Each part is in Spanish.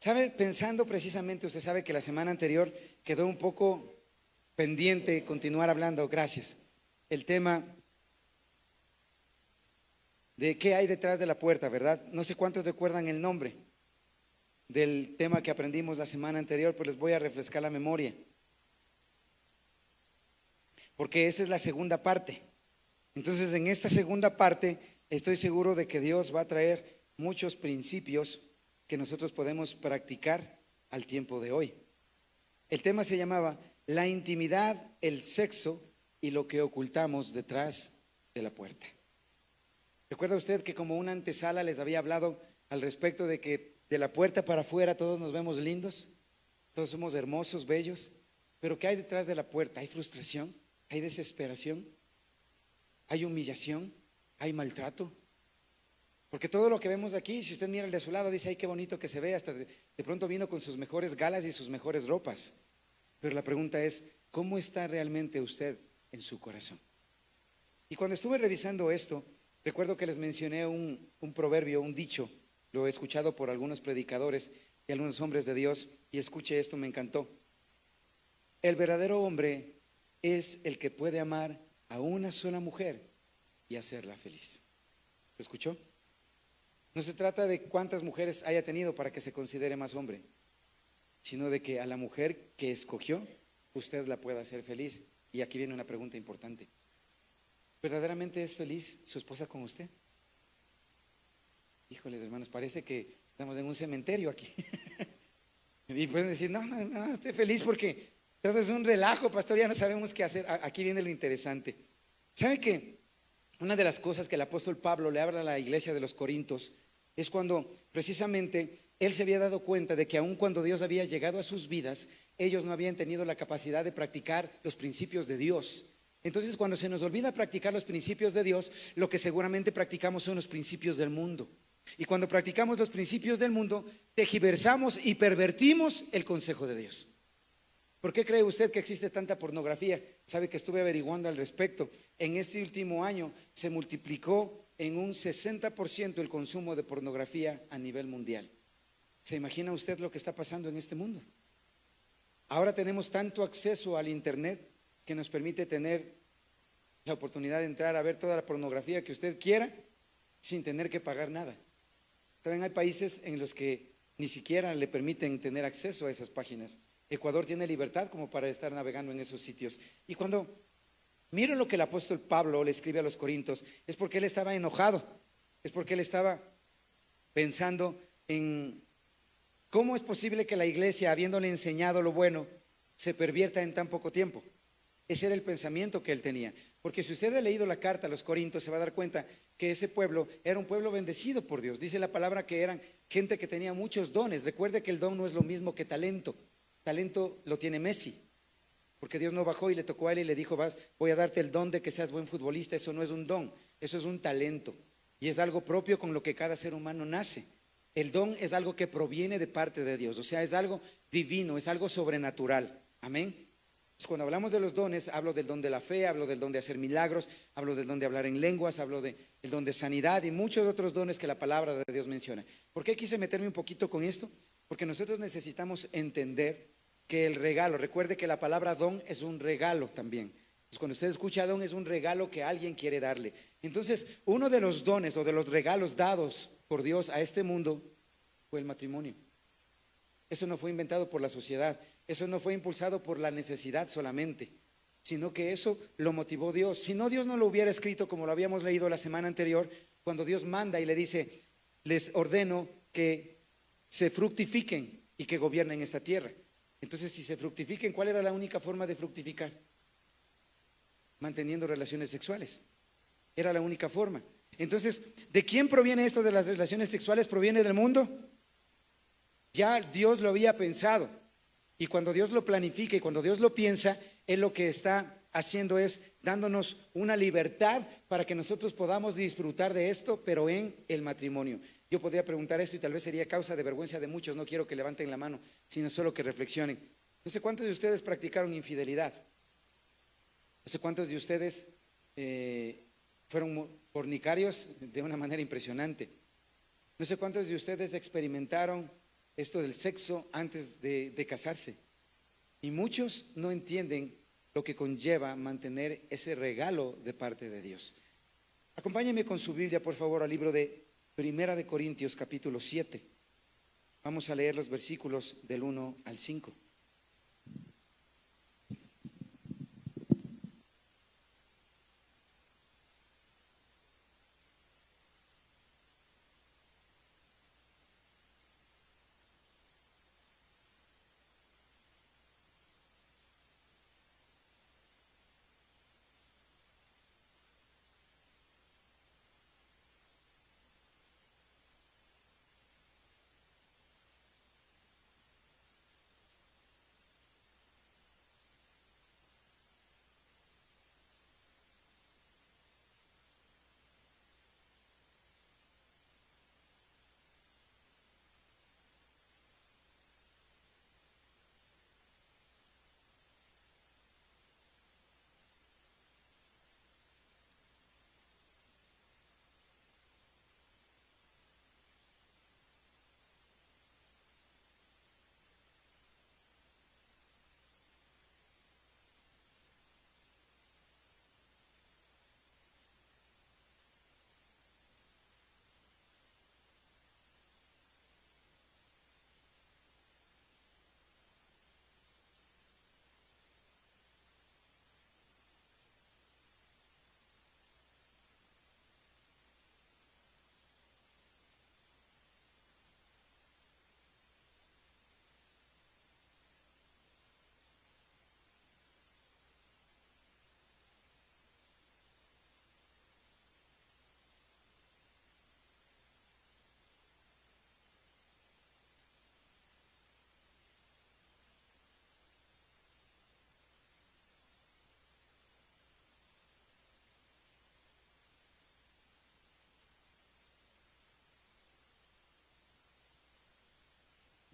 ¿Sabe? Pensando precisamente, usted sabe que la semana anterior quedó un poco pendiente continuar hablando, gracias, el tema de qué hay detrás de la puerta, ¿verdad? No sé cuántos recuerdan el nombre del tema que aprendimos la semana anterior, pero les voy a refrescar la memoria, porque esta es la segunda parte. Entonces, en esta segunda parte, estoy seguro de que Dios va a traer muchos principios que nosotros podemos practicar al tiempo de hoy. El tema se llamaba la intimidad, el sexo y lo que ocultamos detrás de la puerta. ¿Recuerda usted que como una antesala les había hablado al respecto de que de la puerta para afuera todos nos vemos lindos, todos somos hermosos, bellos, pero ¿qué hay detrás de la puerta? Hay frustración, hay desesperación, hay humillación, hay maltrato. Porque todo lo que vemos aquí, si usted mira el de su lado, dice, ay, qué bonito que se ve, hasta de pronto vino con sus mejores galas y sus mejores ropas. Pero la pregunta es, ¿cómo está realmente usted en su corazón? Y cuando estuve revisando esto, recuerdo que les mencioné un proverbio, un dicho, lo he escuchado por algunos predicadores y algunos hombres de Dios, y escuche esto, me encantó. El verdadero hombre es el que puede amar a una sola mujer y hacerla feliz. ¿Lo escuchó? No se trata de cuántas mujeres haya tenido para que se considere más hombre, sino de que a la mujer que escogió, usted la pueda hacer feliz. Y aquí viene una pregunta importante. ¿Verdaderamente es feliz su esposa con usted? Híjoles, hermanos, parece que estamos en un cementerio aquí. Y pueden decir, no, estoy feliz porque todo es un relajo, pastor, ya no sabemos qué hacer. Aquí viene lo interesante. ¿Sabe qué? Una de las cosas que el apóstol Pablo le habla a la iglesia de los Corintios es cuando precisamente él se había dado cuenta de que aun cuando Dios había llegado a sus vidas, ellos no habían tenido la capacidad de practicar los principios de Dios. Entonces, cuando se nos olvida practicar los principios de Dios, lo que seguramente practicamos son los principios del mundo. Y cuando practicamos los principios del mundo, tergiversamos y pervertimos el consejo de Dios. ¿Por qué cree usted que existe tanta pornografía? Sabe que estuve averiguando al respecto. En este último año se multiplicó en un 60% el consumo de pornografía a nivel mundial. ¿Se imagina usted lo que está pasando en este mundo? Ahora tenemos tanto acceso al internet que nos permite tener la oportunidad de entrar a ver toda la pornografía que usted quiera sin tener que pagar nada. También hay países en los que ni siquiera le permiten tener acceso a esas páginas. Ecuador tiene libertad como para estar navegando en esos sitios. Y cuando miren lo que el apóstol Pablo le escribe a los Corintios, es porque él estaba enojado, es porque él estaba pensando en cómo es posible que la iglesia, habiéndole enseñado lo bueno, se pervierta en tan poco tiempo. Ese era el pensamiento que él tenía. Porque si usted ha leído la carta a los Corintios, se va a dar cuenta que ese pueblo era un pueblo bendecido por Dios. Dice la palabra que eran gente que tenía muchos dones. Recuerde que el don no es lo mismo que talento. Talento lo tiene Messi, porque Dios no bajó y le tocó a él y le dijo, voy a darte el don de que seas buen futbolista. Eso no es un don, eso es un talento. Y es algo propio con lo que cada ser humano nace. El don es algo que proviene de parte de Dios, o sea, es algo divino, es algo sobrenatural. Amén. Cuando hablamos de los dones, hablo del don de la fe, hablo del don de hacer milagros, hablo del don de hablar en lenguas, hablo del don de sanidad y muchos otros dones que la palabra de Dios menciona. ¿Por qué quise meterme un poquito con esto? Porque nosotros necesitamos entender que el regalo, recuerde que la palabra don es un regalo también. Entonces, cuando usted escucha don, es un regalo que alguien quiere darle. Entonces, uno de los dones o de los regalos dados por Dios a este mundo fue el matrimonio. Eso no fue inventado por la sociedad, eso no fue impulsado por la necesidad solamente, sino que eso lo motivó Dios. Si no, Dios no lo hubiera escrito como lo habíamos leído la semana anterior, cuando Dios manda y le dice, les ordeno que se fructifiquen y que gobiernen esta tierra. Entonces, si se fructifiquen, ¿cuál era la única forma de fructificar? Manteniendo relaciones sexuales. Era la única forma. Entonces, ¿de quién proviene esto de las relaciones sexuales? ¿Proviene del mundo? Ya Dios lo había pensado. Y cuando Dios lo planifica y cuando Dios lo piensa, Él lo que está haciendo es dándonos una libertad para que nosotros podamos disfrutar de esto, pero en el matrimonio. Yo podría preguntar esto y tal vez sería causa de vergüenza de muchos. No quiero que levanten la mano, sino solo que reflexionen. No sé cuántos de ustedes practicaron infidelidad. No sé cuántos de ustedes fueron fornicarios de una manera impresionante. No sé cuántos de ustedes experimentaron esto del sexo antes de casarse. Y muchos no entienden lo que conlleva mantener ese regalo de parte de Dios. Acompáñenme con su Biblia, por favor, al libro de Primera de Corintios, capítulo 7. Vamos a leer los versículos del 1 al 5.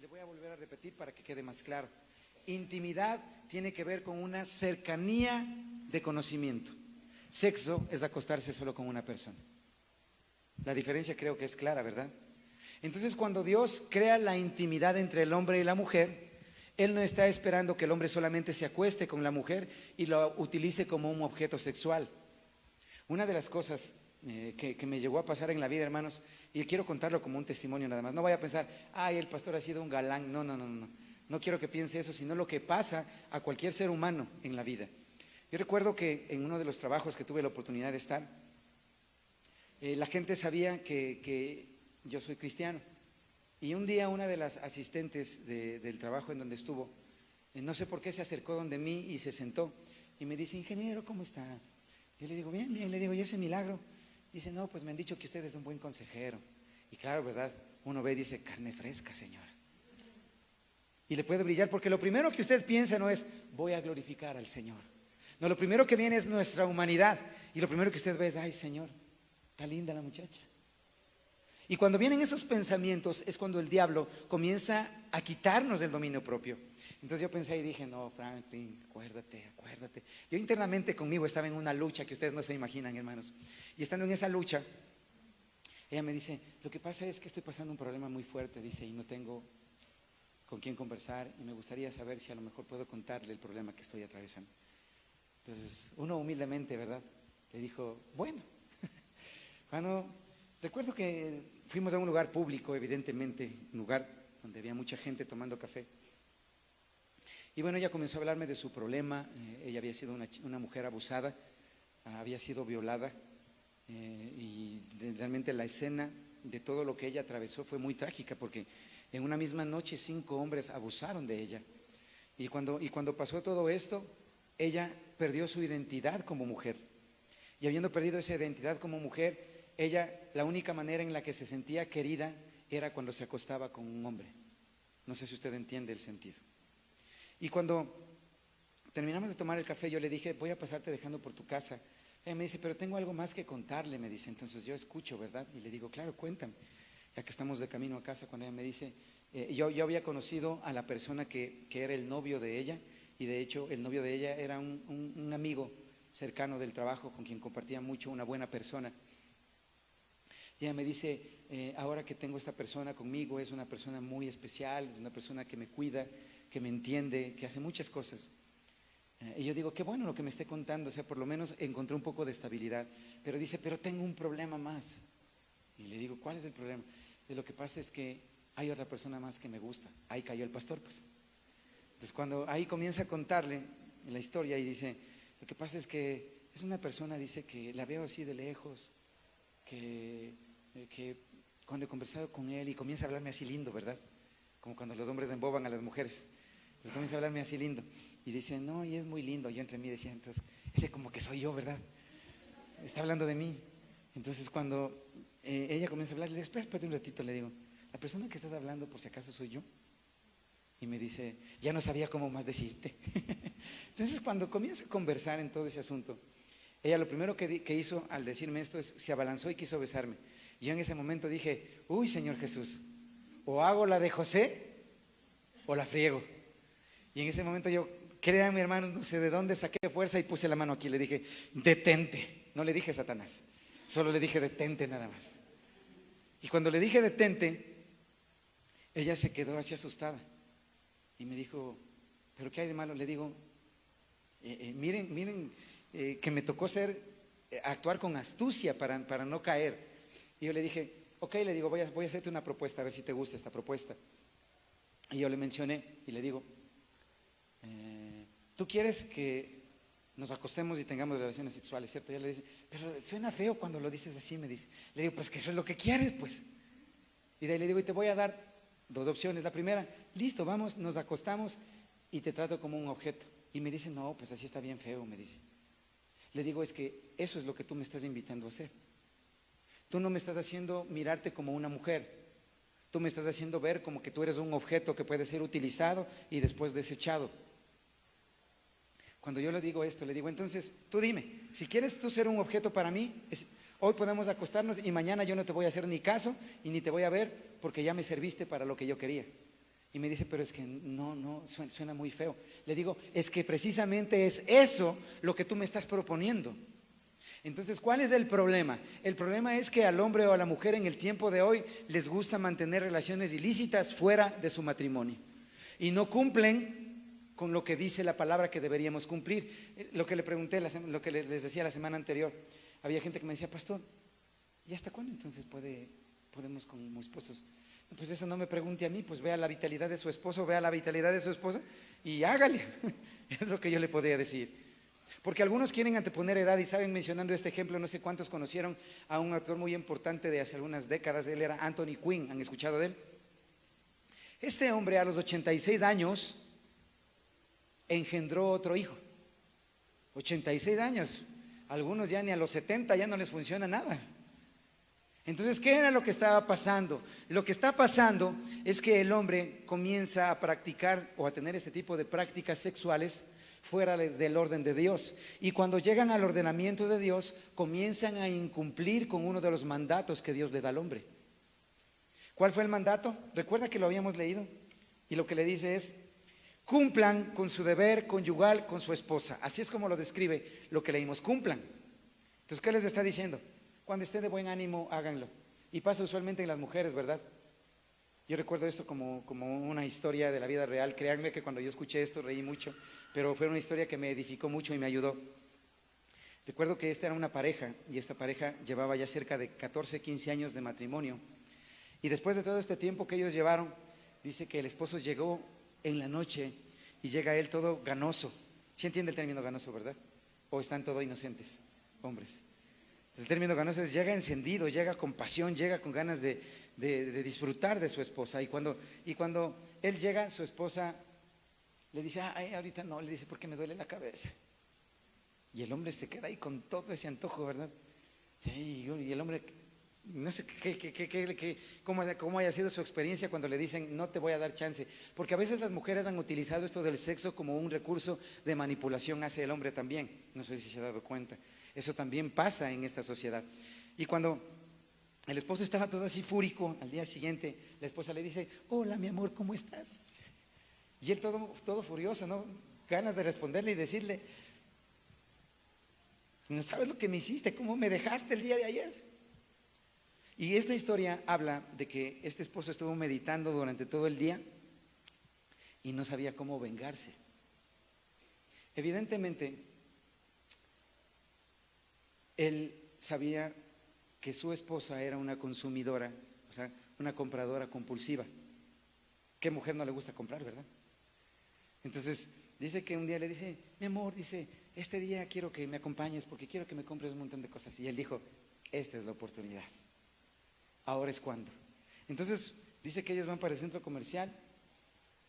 Le voy a volver a repetir para que quede más claro. Intimidad tiene que ver con una cercanía de conocimiento. Sexo es acostarse solo con una persona. La diferencia creo que es clara, ¿verdad? Entonces, cuando Dios crea la intimidad entre el hombre y la mujer, Él no está esperando que el hombre solamente se acueste con la mujer y lo utilice como un objeto sexual. Una de las cosas que me llegó a pasar en la vida, hermanos, y quiero contarlo como un testimonio nada más. No vaya a pensar, ay, el pastor ha sido un galán. No, no, no, no. No quiero que piense eso, sino lo que pasa a cualquier ser humano en la vida. Yo recuerdo que en uno de los trabajos que tuve la oportunidad de estar, la gente sabía que yo soy cristiano. Y un día una de las asistentes del trabajo en donde estuvo, no sé por qué se acercó donde mí y se sentó y me dice, ingeniero, ¿cómo está? Yo le digo, bien, bien. Le digo, ¿y ese milagro? Dice, no, pues me han dicho que usted es un buen consejero. Y claro, ¿verdad? Uno ve y dice, carne fresca, Señor. Y le puede brillar, porque lo primero que usted piensa no es, voy a glorificar al Señor. No, lo primero que viene es nuestra humanidad. Y lo primero que usted ve es, ay, Señor, está linda la muchacha. Y cuando vienen esos pensamientos es cuando el diablo comienza a quitarnos el dominio propio. Entonces yo pensé y dije, no, Franklin, acuérdate, acuérdate. Yo internamente conmigo estaba en una lucha que ustedes no se imaginan, hermanos. Y estando en esa lucha, ella me dice, lo que pasa es que estoy pasando un problema muy fuerte, dice, y no tengo con quién conversar y me gustaría saber si a lo mejor puedo contarle el problema que estoy atravesando. Entonces, uno humildemente, ¿verdad? Le dijo, bueno, cuando recuerdo que fuimos a un lugar público, evidentemente, un lugar donde había mucha gente tomando café. Y bueno, ella comenzó a hablarme de su problema. Ella había sido una mujer abusada, había sido violada, y realmente la escena de todo lo que ella atravesó fue muy trágica, porque en una misma noche 5 hombres abusaron de ella. Y cuando pasó todo esto, ella perdió su identidad como mujer. Y habiendo perdido esa identidad como mujer, ella, la única manera en la que se sentía querida era cuando se acostaba con un hombre. No sé si usted entiende el sentido. Y cuando terminamos de tomar el café, yo le dije, voy a pasarte dejando por tu casa. Ella me dice, pero tengo algo más que contarle, me dice. Entonces yo escucho, ¿verdad? Y le digo, claro, cuéntame. Ya que estamos de camino a casa, cuando ella me dice, yo había conocido a la persona que era el novio de ella, y de hecho el novio de ella era un amigo cercano del trabajo con quien compartía mucho, una buena persona. Y ella me dice, ahora que tengo esta persona conmigo, es una persona muy especial, es una persona que me cuida, que me entiende, que hace muchas cosas. Y yo digo, qué bueno lo que me esté contando, o sea, por lo menos encontré un poco de estabilidad. Pero dice, pero tengo un problema más. Y le digo, ¿cuál es el problema? Y lo que pasa es que hay otra persona más que me gusta. Ahí cayó el pastor, pues. Entonces cuando ahí comienza a contarle la historia y dice, lo que pasa es que es una persona, dice, que la veo así de lejos, que cuando he conversado con él y comienza a hablarme así lindo, ¿verdad? Como cuando los hombres emboban a las mujeres. Entonces comienza a hablarme así lindo. Y dice, no, y es muy lindo. Yo entre mí decía, entonces, ese como que soy yo, ¿verdad? Está hablando de mí. Entonces cuando ella comienza a hablar, le digo, espérate un ratito, le digo, la persona que estás hablando por si acaso soy yo. Y me dice, ya no sabía cómo más decirte. Entonces cuando comienza a conversar en todo ese asunto, ella lo primero que hizo al decirme esto es, se abalanzó y quiso besarme. Y yo en ese momento dije, uy, Señor Jesús, o hago la de José o la friego. Y en ese momento yo, créanme hermanos, no sé de dónde saqué fuerza y puse la mano aquí, le dije, detente. No le dije Satanás, solo le dije detente nada más. Y cuando le dije detente, ella se quedó así asustada y me dijo, ¿pero qué hay de malo? Le digo, miren, que me tocó actuar con astucia para no caer. Y yo le dije, ok, le digo, voy a hacerte una propuesta, a ver si te gusta esta propuesta. Y yo le mencioné y le digo, tú quieres que nos acostemos y tengamos relaciones sexuales, ¿cierto? Y ella le dice, pero suena feo cuando lo dices así, me dice. Le digo, pues que eso es lo que quieres, pues. Y de ahí le digo, y te voy a dar dos opciones. La primera, listo, vamos, nos acostamos y te trato como un objeto. Y me dice, no, pues así está bien feo, me dice. Le digo, es que eso es lo que tú me estás invitando a hacer. Tú no me estás haciendo mirarte como una mujer. Tú me estás haciendo ver como que tú eres un objeto que puede ser utilizado y después desechado. Cuando yo le digo esto, le digo, entonces, tú dime, si quieres tú ser un objeto para mí, hoy podemos acostarnos y mañana yo no te voy a hacer ni caso y ni te voy a ver porque ya me serviste para lo que yo quería. Y me dice, pero es que no, suena muy feo. Le digo, es que precisamente es eso lo que tú me estás proponiendo. Entonces, ¿cuál es el problema? El problema es que al hombre o a la mujer en el tiempo de hoy les gusta mantener relaciones ilícitas fuera de su matrimonio y no cumplen con lo que dice la palabra que deberíamos cumplir. Lo que le pregunté, lo que les decía la semana anterior, había gente que me decía, pastor, ¿y hasta cuándo entonces podemos como esposos? Pues eso no me pregunte a mí, pues vea la vitalidad de su esposo, vea la vitalidad de su esposa y hágale. Es lo que yo le podría decir. Porque algunos quieren anteponer edad y saben, mencionando este ejemplo, no sé cuántos conocieron a un actor muy importante de hace algunas décadas, él era Anthony Quinn, ¿han escuchado de él? Este hombre a los 86 años engendró otro hijo. 86 años, algunos ya ni a los 70 ya no les funciona nada. Entonces, ¿qué era lo que estaba pasando? Lo que está pasando es que el hombre comienza a practicar o a tener este tipo de prácticas sexuales fuera del orden de Dios. Y cuando llegan al ordenamiento de Dios, comienzan a incumplir con uno de los mandatos que Dios le da al hombre. ¿Cuál fue el mandato? Recuerda que lo habíamos leído. Y lo que le dice es, cumplan con su deber conyugal con su esposa. Así es como lo describe lo que leímos, cumplan. Entonces, ¿qué les está diciendo? Cuando estén de buen ánimo, háganlo. Y pasa usualmente en las mujeres, ¿verdad? Yo recuerdo esto como una historia de la vida real. Créanme que cuando yo escuché esto reí mucho, pero fue una historia que me edificó mucho y me ayudó. Recuerdo que esta era una pareja y esta pareja llevaba ya cerca de 14, 15 años de matrimonio. Y después de todo este tiempo que ellos llevaron, dice que el esposo llegó en la noche y llega él todo ganoso. ¿Sí entiende el término ganoso, verdad? ¿O están todos inocentes, hombres? Entonces, el término ganoso es llega encendido, llega con pasión, llega con ganas de disfrutar de su esposa. Y cuando él llega, su esposa le dice, ay, ahorita no, le dice, porque me duele la cabeza. Y el hombre se queda ahí con todo ese antojo, ¿verdad? Sí, y el hombre, no sé cómo haya sido su experiencia cuando le dicen, no te voy a dar chance. Porque a veces las mujeres han utilizado esto del sexo como un recurso de manipulación hacia el hombre también. No sé si se ha dado cuenta. Eso también pasa en esta sociedad. Y cuando el esposo estaba todo así fúrico, al día siguiente la esposa le dice, hola mi amor, ¿cómo estás? Y él todo furioso, ¿no? Ganas de responderle y decirle, no sabes lo que me hiciste, cómo me dejaste el día de ayer. Y esta historia habla de que este esposo estuvo meditando durante todo el día y no sabía cómo vengarse. Evidentemente, él sabía que su esposa era una consumidora, o sea, una compradora compulsiva. ¿Qué mujer no le gusta comprar, verdad? Entonces, dice que un día le dice, mi amor, dice, este día quiero que me acompañes porque quiero que me compres un montón de cosas. Y él dijo, esta es la oportunidad, ahora es cuando. Entonces, dice que ellos van para el centro comercial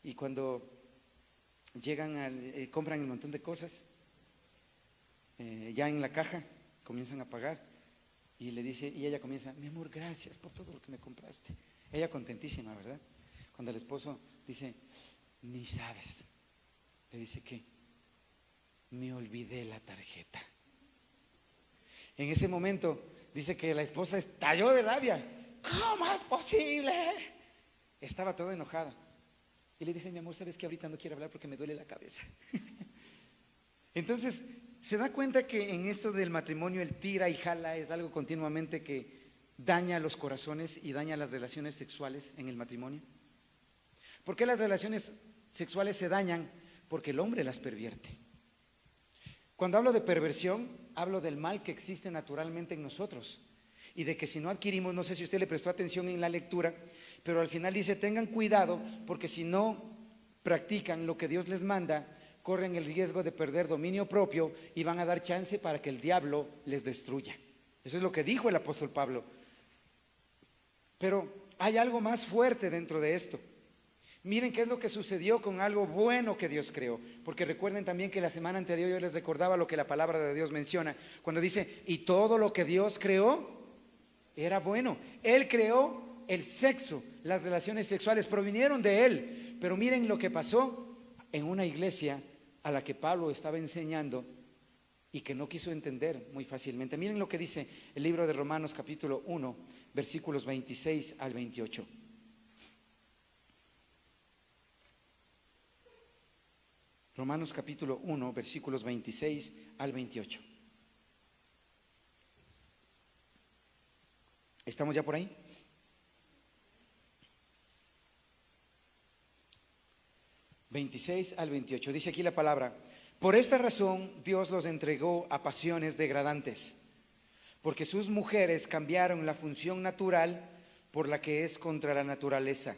y cuando llegan, compran un montón de cosas, ya en la caja comienzan a pagar y le dice, y ella comienza, mi amor, gracias por todo lo que me compraste. Ella contentísima, ¿verdad? Cuando el esposo dice, ni sabes, le dice que me olvidé la tarjeta. En ese momento dice que la esposa estalló de rabia. ¿Cómo es posible? Estaba toda enojada. Y le dice, mi amor, ¿sabes que ahorita no quiero hablar porque me duele la cabeza? Entonces, se da cuenta que en esto del matrimonio el tira y jala es algo continuamente que daña los corazones y daña las relaciones sexuales en el matrimonio. ¿Por qué las relaciones sexuales se dañan? Porque el hombre las pervierte. Cuando hablo de perversión, hablo del mal que existe naturalmente en nosotros y de que si no adquirimos, no sé si usted le prestó atención en la lectura, pero al final dice, tengan cuidado porque si no practican lo que Dios les manda, corren el riesgo de perder dominio propio y van a dar chance para que el diablo les destruya. Eso es lo que dijo el apóstol Pablo. Pero hay algo más fuerte dentro de esto. Miren qué es lo que sucedió con algo bueno que Dios creó. Porque recuerden también que la semana anterior yo les recordaba lo que la palabra de Dios menciona. Cuando dice, y todo lo que Dios creó era bueno. Él creó el sexo, las relaciones sexuales provinieron de Él. Pero miren lo que pasó en una iglesia a la que Pablo estaba enseñando y que no quiso entender muy fácilmente. Miren lo que dice el libro de Romanos capítulo 1, versículos 26 al 28. Romanos capítulo 1, versículos 26 al 28. ¿Estamos ya por ahí? (26 al 28) dice aquí la palabra: por esta razón Dios los entregó a pasiones degradantes, porque sus mujeres cambiaron la función natural por la que es contra la naturaleza.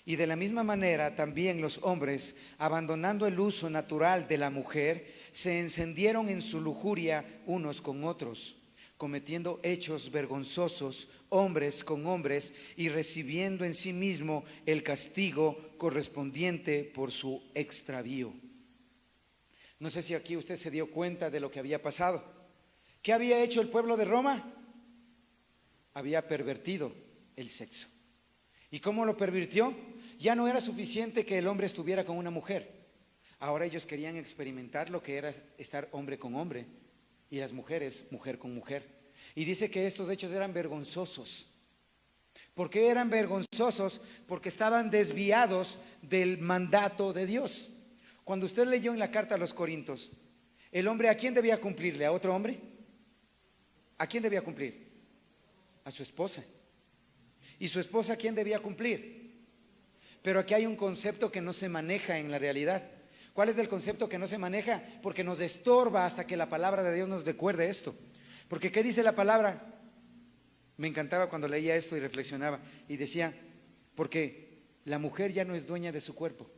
Y de la misma manera también los hombres, abandonando el uso natural de la mujer, se encendieron en su lujuria unos con otros, cometiendo hechos vergonzosos hombres con hombres y recibiendo en sí mismo el castigo correspondiente por su extravío. No sé si aquí usted se dio cuenta de lo que había pasado. ¿Qué había hecho el pueblo de Roma? Había pervertido el sexo. ¿Y cómo lo pervirtió? Ya no era suficiente que el hombre estuviera con una mujer. Ahora ellos querían experimentar lo que era estar hombre con hombre y las mujeres, mujer con mujer. Y dice que estos hechos eran vergonzosos. ¿Por qué eran vergonzosos? Porque estaban desviados del mandato de Dios. Cuando usted leyó en la carta a los Corintios, ¿el hombre a quién debía cumplirle? ¿A otro hombre? ¿A quién debía cumplir? A su esposa. ¿Y su esposa a quién debía cumplir? Pero aquí hay un concepto que no se maneja en la realidad. ¿Cuál es el concepto que no se maneja? Porque nos estorba hasta que la palabra de Dios nos recuerde esto. Porque ¿qué dice la palabra? Me encantaba cuando leía esto y reflexionaba y decía, porque la mujer ya no es dueña de su cuerpo.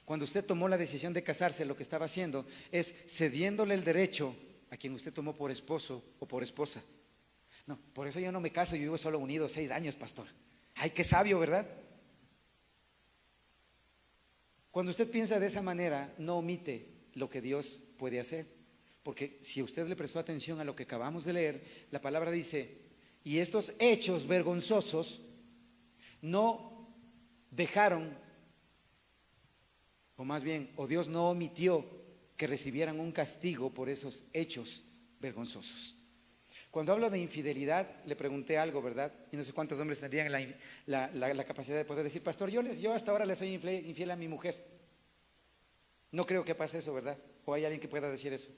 Cuando usted tomó la decisión de casarse, lo que estaba haciendo es cediéndole el derecho a quien usted tomó por esposo o por esposa. No, por eso yo no me caso, yo vivo solo unido 6 años, pastor. Ay, qué sabio, ¿verdad? Cuando usted piensa de esa manera, no omite lo que Dios puede hacer. Porque si usted le prestó atención a lo que acabamos de leer, la palabra dice, y estos hechos vergonzosos no dejaron, o más bien, o Dios no omitió que recibieran un castigo por esos hechos vergonzosos. Cuando hablo de infidelidad, le pregunté algo, ¿verdad? Y no sé cuántos hombres tendrían la capacidad de poder decir, pastor, yo hasta ahora le soy infiel a mi mujer. No creo que pase eso, ¿verdad? ¿O hay alguien que pueda decir eso?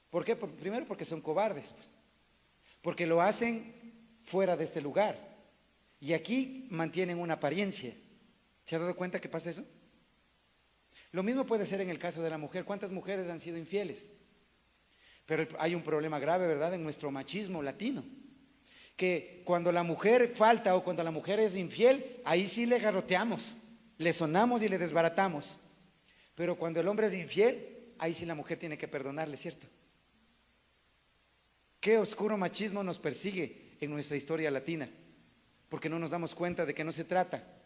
¿Por qué? Primero porque son cobardes, pues. porque lo hacen fuera de este lugar y aquí mantienen una apariencia. ¿Se ha dado cuenta que pasa eso? Lo mismo puede ser en el caso de la mujer. ¿Cuántas mujeres han sido infieles? Pero hay un problema grave, ¿verdad?, en nuestro machismo latino, que cuando la mujer falta o cuando la mujer es infiel, ahí sí le garroteamos, le sonamos y le desbaratamos. Pero cuando el hombre es infiel, ahí sí la mujer tiene que perdonarle, ¿cierto? Qué oscuro machismo nos persigue en nuestra historia latina, porque no nos damos cuenta de que no se trata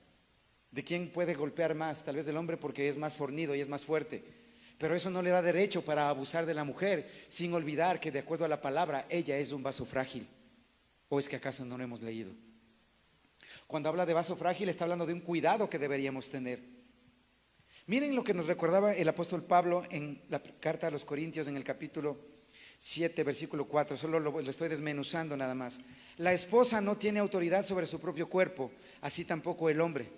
de quién puede golpear más, tal vez del hombre porque es más fornido y es más fuerte, pero eso no le da derecho para abusar de la mujer, sin olvidar que de acuerdo a la palabra, ella es un vaso frágil. ¿O es que acaso no lo hemos leído? Cuando habla de vaso frágil está hablando de un cuidado que deberíamos tener. Miren lo que nos recordaba el apóstol Pablo en la carta a los Corintios en el capítulo 7, versículo 4, solo lo estoy desmenuzando nada más. La esposa no tiene autoridad sobre su propio cuerpo, así tampoco el hombre.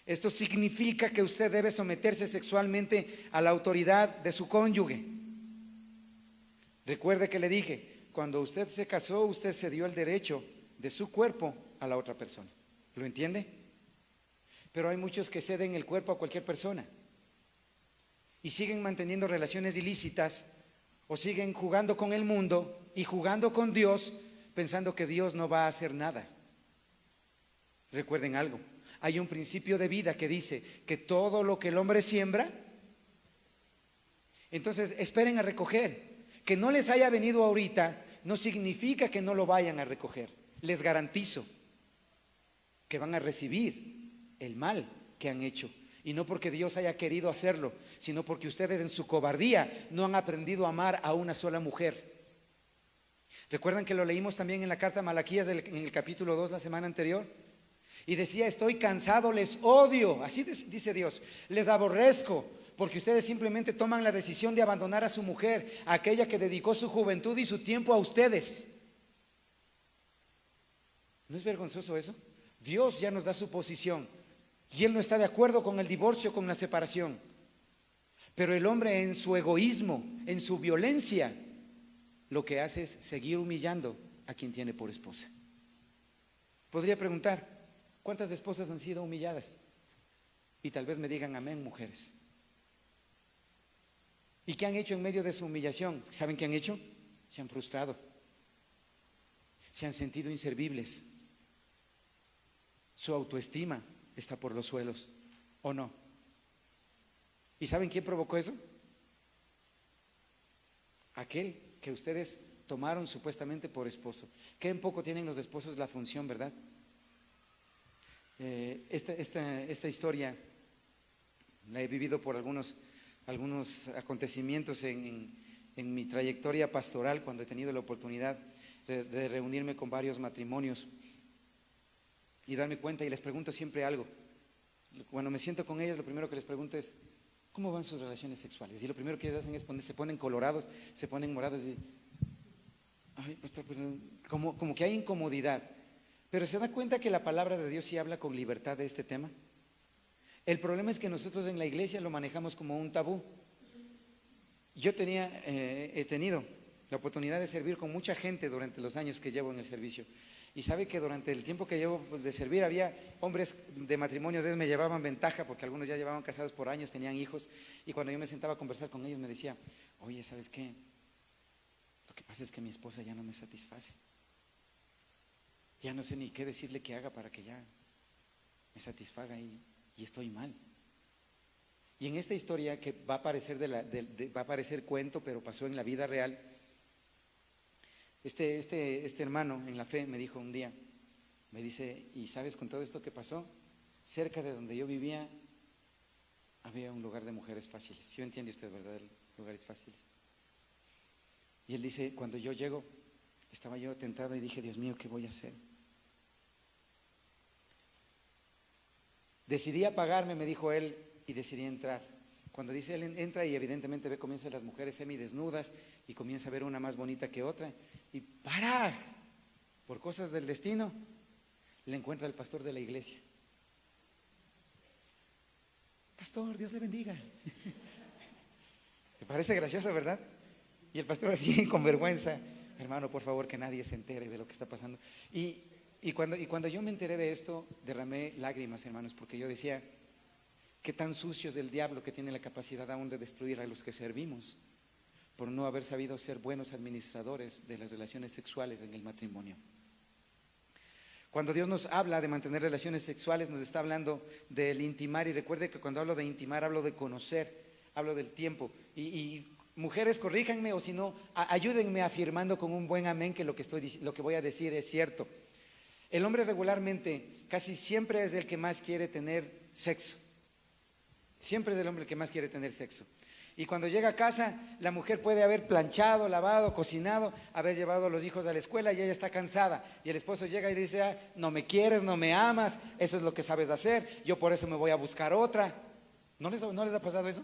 Esto significa que usted debe someterse sexualmente a la autoridad de su cónyuge. Recuerde que le dije, cuando usted se casó, usted se dio el derecho de su cuerpo a la otra persona. ¿Lo entiende? Pero hay muchos que ceden el cuerpo a cualquier persona y siguen manteniendo relaciones ilícitas o siguen jugando con el mundo y jugando con Dios, pensando que Dios no va a hacer nada. Recuerden algo, hay un principio de vida que dice que todo lo que el hombre siembra, entonces esperen a recoger. Que no les haya venido ahorita no significa que no lo vayan a recoger. Les garantizo que van a recibir el mal que han hecho. Y no porque Dios haya querido hacerlo, sino porque ustedes en su cobardía no han aprendido a amar a una sola mujer. ¿Recuerdan que lo leímos también en la carta a Malaquías en el capítulo 2 la semana anterior? Y decía, estoy cansado, les odio, así dice Dios, les aborrezco, porque ustedes simplemente toman la decisión de abandonar a su mujer, a aquella que dedicó su juventud y su tiempo a ustedes. ¿No es vergonzoso eso? Dios ya nos da su posición y Él no está de acuerdo con el divorcio, con la separación. Pero el hombre en su egoísmo, en su violencia, lo que hace es seguir humillando a quien tiene por esposa. Podría preguntar, ¿cuántas esposas han sido humilladas? Y tal vez me digan amén, mujeres. ¿Y qué han hecho en medio de su humillación? ¿Saben qué han hecho? Se han frustrado, se han sentido inservibles. Su autoestima está por los suelos, ¿o no? ¿Y saben quién provocó eso? Aquel que ustedes tomaron supuestamente por esposo. Que en poco tienen los esposos la función, ¿verdad? Esta historia la he vivido por algunos acontecimientos en mi trayectoria pastoral, cuando he tenido la oportunidad de reunirme con varios matrimonios y darme cuenta, y les pregunto siempre algo. Cuando me siento con ellos, lo primero que les pregunto es, ¿cómo van sus relaciones sexuales? Y lo primero que ellos hacen es se ponen colorados, se ponen morados y, ay, pastor, pero como que hay incomodidad. Pero ¿se da cuenta que la palabra de Dios sí habla con libertad de este tema? El problema es que nosotros en la iglesia lo manejamos como un tabú. Yo he tenido la oportunidad de servir con mucha gente durante los años que llevo en el servicio. Y sabe que durante el tiempo que llevo de servir había hombres de matrimonios, ellos me llevaban ventaja porque algunos ya llevaban casados por años, tenían hijos. Y cuando yo me sentaba a conversar con ellos me decía, oye, ¿sabes qué? Lo que pasa es que mi esposa ya no me satisface. Ya no sé ni qué decirle que haga para que ya me satisfaga y estoy mal. Y en esta historia que va a parecer, va a parecer cuento, pero pasó en la vida real, este hermano en la fe me dijo un día, me dice, ¿y sabes con todo esto que pasó? Cerca de donde yo vivía había un lugar de mujeres fáciles. ¿Sí entiende usted, verdad? Lugares fáciles. Y él dice, cuando yo llego, estaba yo tentado y dije, Dios mío, ¿qué voy a hacer? Decidí apagarme, me dijo él, y decidí entrar. Cuando dice él entra y evidentemente ve, comienzan las mujeres semidesnudas y comienza a ver una más bonita que otra y por cosas del destino le encuentra al pastor de la iglesia. Pastor, Dios le bendiga. Me parece gracioso, ¿verdad? Y el pastor así con vergüenza, Hermano, por favor, que nadie se entere de lo que está pasando. Y cuando yo me enteré de esto, derramé lágrimas, hermanos, porque yo decía, qué tan sucio es el diablo que tiene la capacidad aún de destruir a los que servimos, por no haber sabido ser buenos administradores de las relaciones sexuales en el matrimonio. Cuando Dios nos habla de mantener relaciones sexuales, nos está hablando del intimar, y recuerde que cuando hablo de intimar, hablo de conocer, hablo del tiempo. Y mujeres, corríjanme, o si no, ayúdenme afirmando con un buen amén que lo que voy a decir es cierto. El hombre regularmente casi siempre es el que más quiere tener sexo. Siempre es el hombre el que más quiere tener sexo. Y cuando llega a casa, la mujer puede haber planchado, lavado, cocinado, haber llevado a los hijos a la escuela y ella está cansada. Y el esposo llega y le dice, ah, no me quieres, no me amas, eso es lo que sabes hacer, yo por eso me voy a buscar otra. ¿No les ha pasado eso?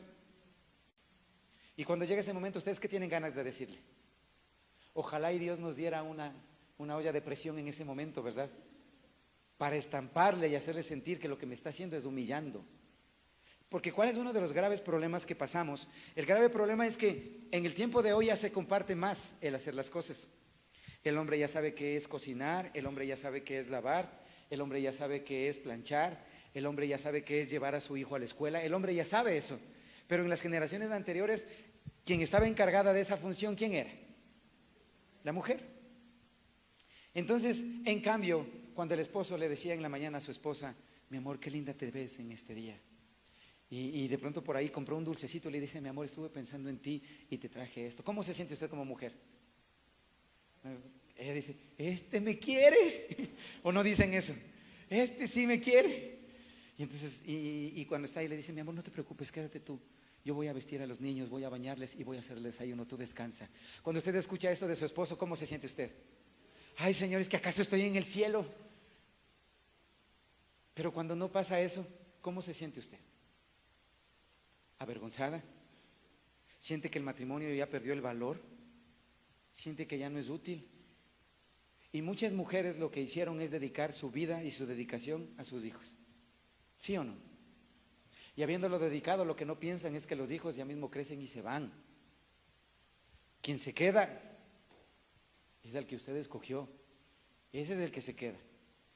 Y cuando llega ese momento, ¿ustedes qué tienen ganas de decirle? Ojalá y Dios nos diera una olla de presión en ese momento, ¿verdad? Para estamparle y hacerle sentir que lo que me está haciendo es humillando. Porque ¿cuál es uno de los graves problemas que pasamos? El grave problema es que en el tiempo de hoy ya se comparte más el hacer las cosas. El hombre ya sabe qué es cocinar, el hombre ya sabe qué es lavar, el hombre ya sabe qué es planchar, el hombre ya sabe qué es llevar a su hijo a la escuela, el hombre ya sabe eso. Pero en las generaciones anteriores, quien estaba encargada de esa función, ¿quién era? La mujer. Entonces, en cambio, cuando el esposo le decía en la mañana a su esposa, mi amor, qué linda te ves en este día. Y de pronto por ahí compró un dulcecito y le dice, mi amor, estuve pensando en ti y te traje esto. ¿Cómo se siente usted como mujer? Ella dice, este me quiere. ¿O no dicen eso? Este sí me quiere. Y entonces, y cuando está ahí le dice, mi amor, no te preocupes, quédate tú. Yo voy a vestir a los niños, voy a bañarles y voy a hacerles desayuno, tú descansa. Cuando usted escucha esto de su esposo, ¿cómo se siente usted? Ay, Señor, ¿es que acaso estoy en el cielo? Pero cuando no pasa eso, ¿cómo se siente usted? ¿Avergonzada? ¿Siente que el matrimonio ya perdió el valor? ¿Siente que ya no es útil? Y muchas mujeres lo que hicieron es dedicar su vida y su dedicación a sus hijos. ¿Sí o no? Y habiéndolo dedicado, lo que no piensan es que los hijos ya mismo crecen y se van. Quien se queda es el que usted escogió. Ese es el que se queda.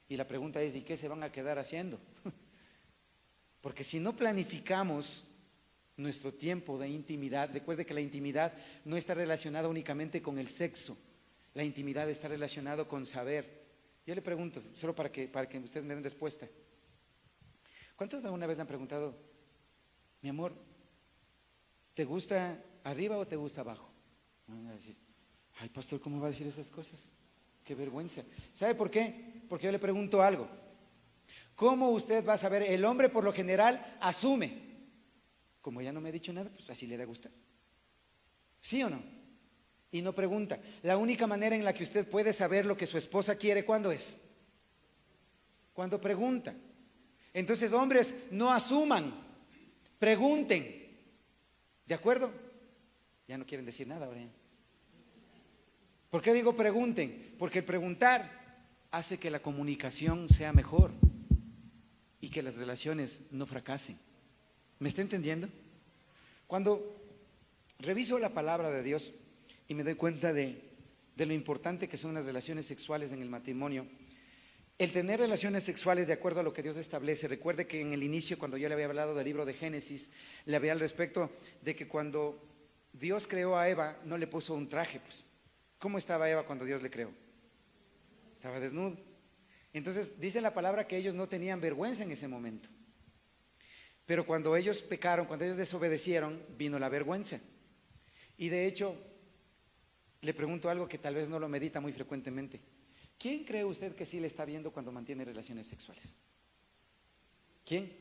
Y la pregunta es, ¿y qué se van a quedar haciendo? Porque si no planificamos nuestro tiempo de intimidad, recuerde que la intimidad no está relacionada únicamente con el sexo, la intimidad está relacionada con saber. Yo le pregunto, solo para que ustedes me den respuesta. ¿Cuántos de una vez le han preguntado, mi amor, ¿te gusta arriba o te gusta abajo? Me van a decir, ay, pastor, ¿cómo va a decir esas cosas? Qué vergüenza. ¿Sabe por qué? Porque yo le pregunto algo. ¿Cómo usted va a saber? El hombre por lo general asume. Como ya no me ha dicho nada, pues así le da gusto. ¿Sí o no? Y no pregunta. La única manera en la que usted puede saber lo que su esposa quiere, ¿cuándo es? Cuando pregunta. Entonces, hombres, no asuman, pregunten. ¿De acuerdo? Ya no quieren decir nada ahora. ¿Por qué digo pregunten? Porque el preguntar hace que la comunicación sea mejor y que las relaciones no fracasen. ¿Me está entendiendo? Cuando reviso la palabra de Dios y me doy cuenta de lo importante que son las relaciones sexuales en el matrimonio, el tener relaciones sexuales de acuerdo a lo que Dios establece. Recuerde que en el inicio, cuando yo le había hablado del libro de Génesis, le había al respecto de que cuando Dios creó a Eva, no le puso un traje, pues. ¿Cómo estaba Eva cuando Dios le creó? Estaba desnudo. Entonces dice la palabra que ellos no tenían vergüenza en ese momento. Pero cuando ellos pecaron, cuando ellos desobedecieron, vino la vergüenza. Y de hecho, le pregunto algo que tal vez no lo medita muy frecuentemente. ¿Quién cree usted que sí le está viendo cuando mantiene relaciones sexuales? ¿Quién?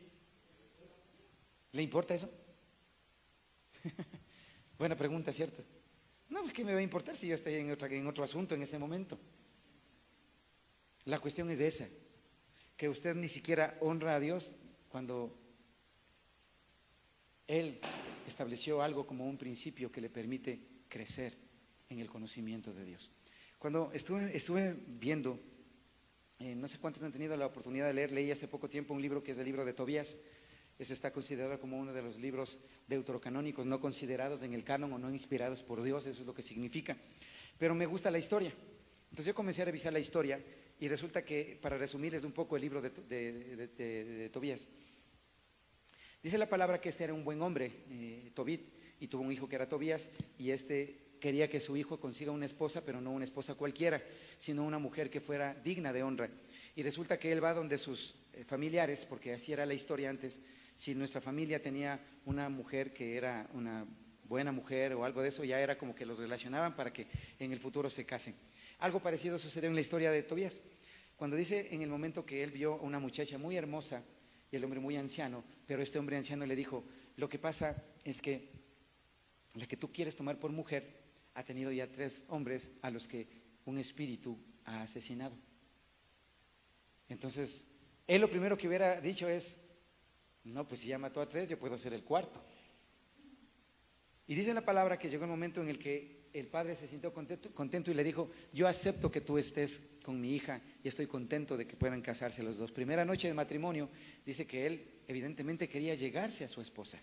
¿Le importa eso? Buena pregunta, ¿cierto? No, pues ¿qué me va a importar si yo estoy en otro asunto en ese momento? La cuestión es esa, que usted ni siquiera honra a Dios cuando Él estableció algo como un principio que le permite crecer en el conocimiento de Dios. Cuando estuve viendo, no sé cuántos han tenido la oportunidad de leí hace poco tiempo un libro que es el libro de Tobías. Ese está considerado como uno de los libros deuterocanónicos no considerados en el canon o no inspirados por Dios, eso es lo que significa. pero me gusta la historia. Entonces yo comencé a revisar la historia y resulta que, para resumirles un poco el libro de Tobías, dice la palabra que este era un buen hombre, Tobit, y tuvo un hijo que era Tobías, y este quería que su hijo consiga una esposa, pero no una esposa cualquiera, sino una mujer que fuera digna de honra. Y resulta que él va donde sus familiares, porque así era la historia antes. Si nuestra familia tenía una mujer que era una buena mujer o algo de eso, ya era como que los relacionaban para que en el futuro se casen. Algo parecido sucedió en la historia de Tobías, cuando dice en el momento que él vio a una muchacha muy hermosa y el hombre muy anciano, pero este hombre anciano le dijo: lo que pasa es que la que tú quieres tomar por mujer ha tenido ya 3 hombres a los que un espíritu ha asesinado. Entonces, él lo primero que hubiera dicho es: no, pues si ya mató a 3, yo puedo ser el 4. Y dice la palabra que llegó el momento en el que el padre se sintió contento y le dijo: yo acepto que tú estés con mi hija y estoy contento de que puedan casarse los dos. Primera noche de matrimonio, dice que él evidentemente quería llegarse a su esposa.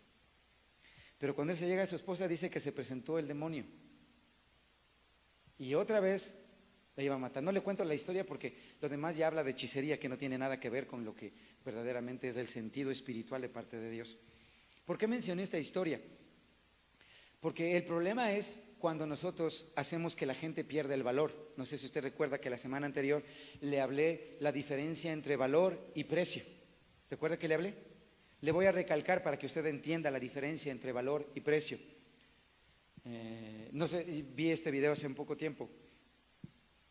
Pero cuando él se llega a su esposa, dice que se presentó el demonio. Y otra vez la iba a matar. No le cuento la historia porque lo demás ya habla de hechicería que no tiene nada que ver con lo que verdaderamente es el sentido espiritual de parte de Dios. ¿Por qué mencioné esta historia? Porque el problema es cuando nosotros hacemos que la gente pierda el valor. No sé si usted recuerda que la semana anterior le hablé la diferencia entre valor y precio. ¿Recuerda que le hablé? Le voy a recalcar para que usted entienda la diferencia entre valor y precio. No sé, vi este video hace un poco tiempo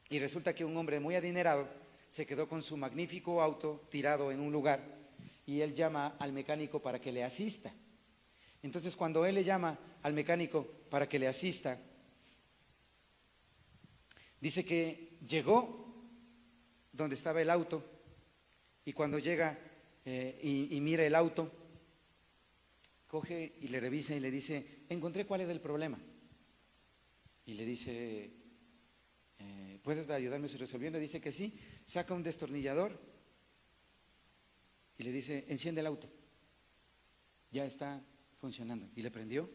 y resulta que un hombre muy adinerado se quedó con su magnífico auto tirado en un lugar y él llama al mecánico para que le asista. Entonces, cuando él le llama al mecánico para que le asista, dice que llegó donde estaba el auto y cuando llega y mira el auto, coge y le revisa y le dice: encontré cuál es el problema. Y le dice: ¿puedes ayudarme resolviendo? Dice que sí. Saca un destornillador y le dice: enciende el auto. Ya está funcionando. Y le prendió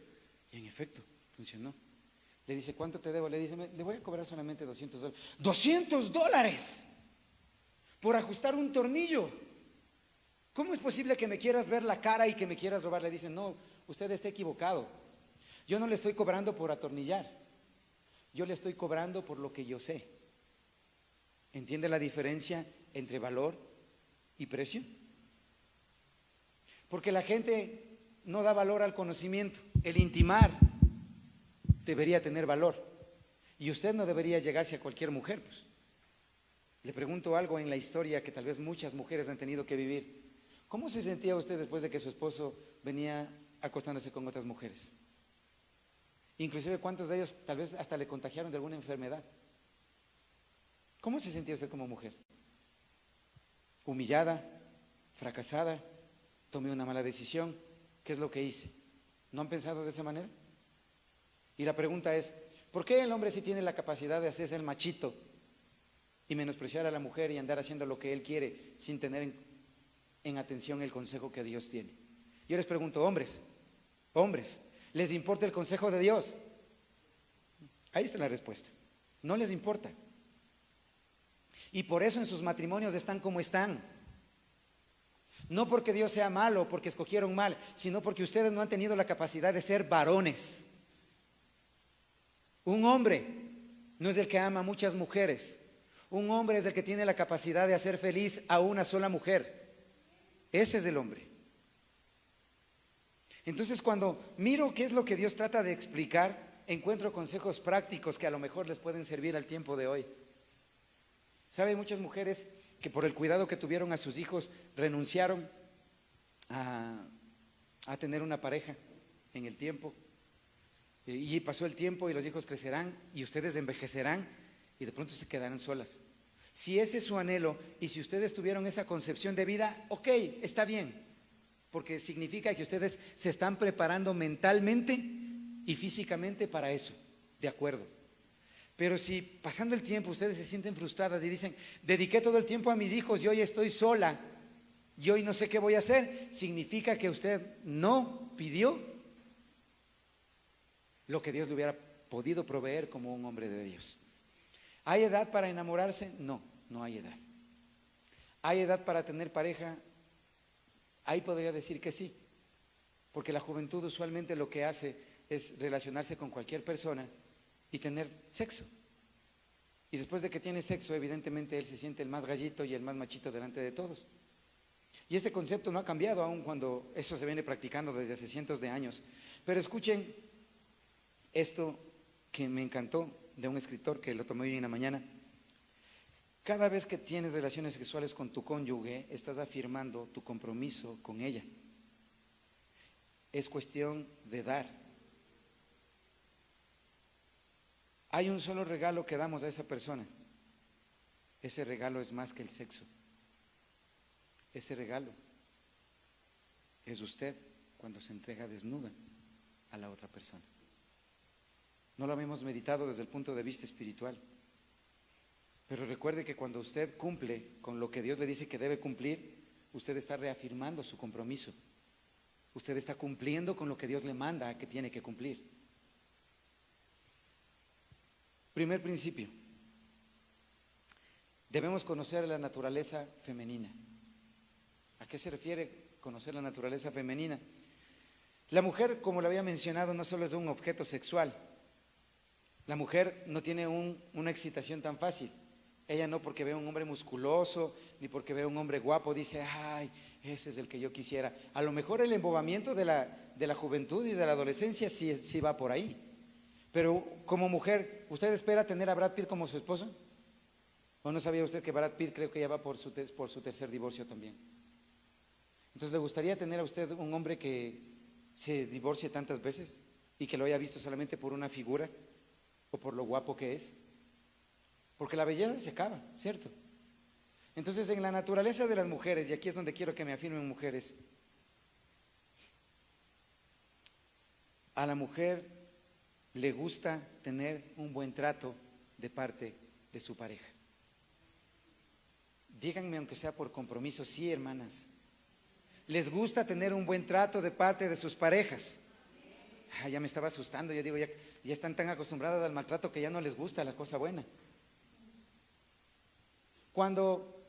y en efecto funcionó. Le dice: ¿cuánto te debo? Le dice: le voy a cobrar solamente $200. $200 por ajustar un tornillo. ¿Cómo es posible que me quieras ver la cara y que me quieras robar? Le dice: no, usted está equivocado. Yo no le estoy cobrando por atornillar, yo le estoy cobrando por lo que yo sé. ¿Entiende la diferencia entre valor y precio? Porque la gente no da valor al conocimiento. El intimar debería tener valor y usted no debería llegarse a cualquier mujer, pues. Le pregunto algo en la historia que tal vez muchas mujeres han tenido que vivir. ¿Cómo se sentía usted después de que su esposo venía acostándose con otras mujeres? Inclusive, ¿cuántos de ellos tal vez hasta le contagiaron de alguna enfermedad? ¿Cómo se sentía usted como mujer? ¿Humillada? ¿Fracasada? ¿Tomé una mala decisión? ¿Qué es lo que hice? ¿No han pensado de esa manera? Y la pregunta es: ¿por qué el hombre sí tiene la capacidad de hacerse el machito y menospreciar a la mujer y andar haciendo lo que él quiere sin tener en atención el consejo que Dios tiene? Yo les pregunto: hombres, ¿les importa el consejo de Dios? Ahí está la respuesta. No les importa. Y por eso en sus matrimonios están como están. No porque Dios sea malo, porque escogieron mal, sino porque ustedes no han tenido la capacidad de ser varones. Un hombre no es el que ama a muchas mujeres. Un hombre es el que tiene la capacidad de hacer feliz a una sola mujer. Ese es el hombre. Entonces, cuando miro qué es lo que Dios trata de explicar, encuentro consejos prácticos que a lo mejor les pueden servir al tiempo de hoy. ¿Sabe? Muchas mujeres que por el cuidado que tuvieron a sus hijos renunciaron a tener una pareja en el tiempo. Y pasó el tiempo y los hijos crecerán y ustedes envejecerán y de pronto se quedarán solas. Si ese es su anhelo y si ustedes tuvieron esa concepción de vida, ok, está bien, porque significa que ustedes se están preparando mentalmente y físicamente para eso, de acuerdo. Pero si pasando el tiempo ustedes se sienten frustradas y dicen: dediqué todo el tiempo a mis hijos y hoy estoy sola y hoy no sé qué voy a hacer, significa que usted no pidió lo que Dios le hubiera podido proveer como un hombre de Dios. ¿Hay edad para enamorarse? No, no hay edad. ¿Hay edad para tener pareja? Ahí podría decir que sí, porque la juventud usualmente lo que hace es relacionarse con cualquier persona y tener sexo. Y después de que tiene sexo, evidentemente él se siente el más gallito y el más machito delante de todos. Y este concepto no ha cambiado aún cuando eso se viene practicando desde hace cientos de años. Pero escuchen esto que me encantó de un escritor que lo tomé hoy en la mañana. Cada vez que tienes relaciones sexuales con tu cónyuge, estás afirmando tu compromiso con ella. Es cuestión de dar. Hay un solo regalo que damos a esa persona. Ese regalo es más que el sexo. Ese regalo es usted cuando se entrega desnuda a la otra persona. No lo habíamos meditado desde el punto de vista espiritual. Pero recuerde que cuando usted cumple con lo que Dios le dice que debe cumplir, usted está reafirmando su compromiso. Usted está cumpliendo con lo que Dios le manda que tiene que cumplir. Primer principio. Debemos conocer la naturaleza femenina. ¿A qué se refiere conocer la naturaleza femenina? La mujer, como lo había mencionado, no solo es un objeto sexual. La mujer no tiene una excitación tan fácil. Ella no porque ve a un hombre musculoso, ni porque ve a un hombre guapo, dice, ay, ese es el que yo quisiera. A lo mejor el embobamiento de la juventud y de la adolescencia sí va por ahí. Pero como mujer, ¿usted espera tener a Brad Pitt como su esposo? ¿O no sabía usted que Brad Pitt creo que ya va por su tercer divorcio también? Entonces, ¿le gustaría tener a usted un hombre que se divorcie tantas veces y que lo haya visto solamente por una figura o por lo guapo que es? Porque la belleza se acaba, ¿cierto? Entonces, en la naturaleza de las mujeres, y aquí es donde quiero que me afirmen mujeres, a la mujer le gusta tener un buen trato de parte de su pareja. Díganme, aunque sea por compromiso, sí, hermanas. ¿Les gusta tener un buen trato de parte de sus parejas? Ya me estaba asustando, yo digo, ya están tan acostumbradas al maltrato que ya no les gusta la cosa buena. Cuando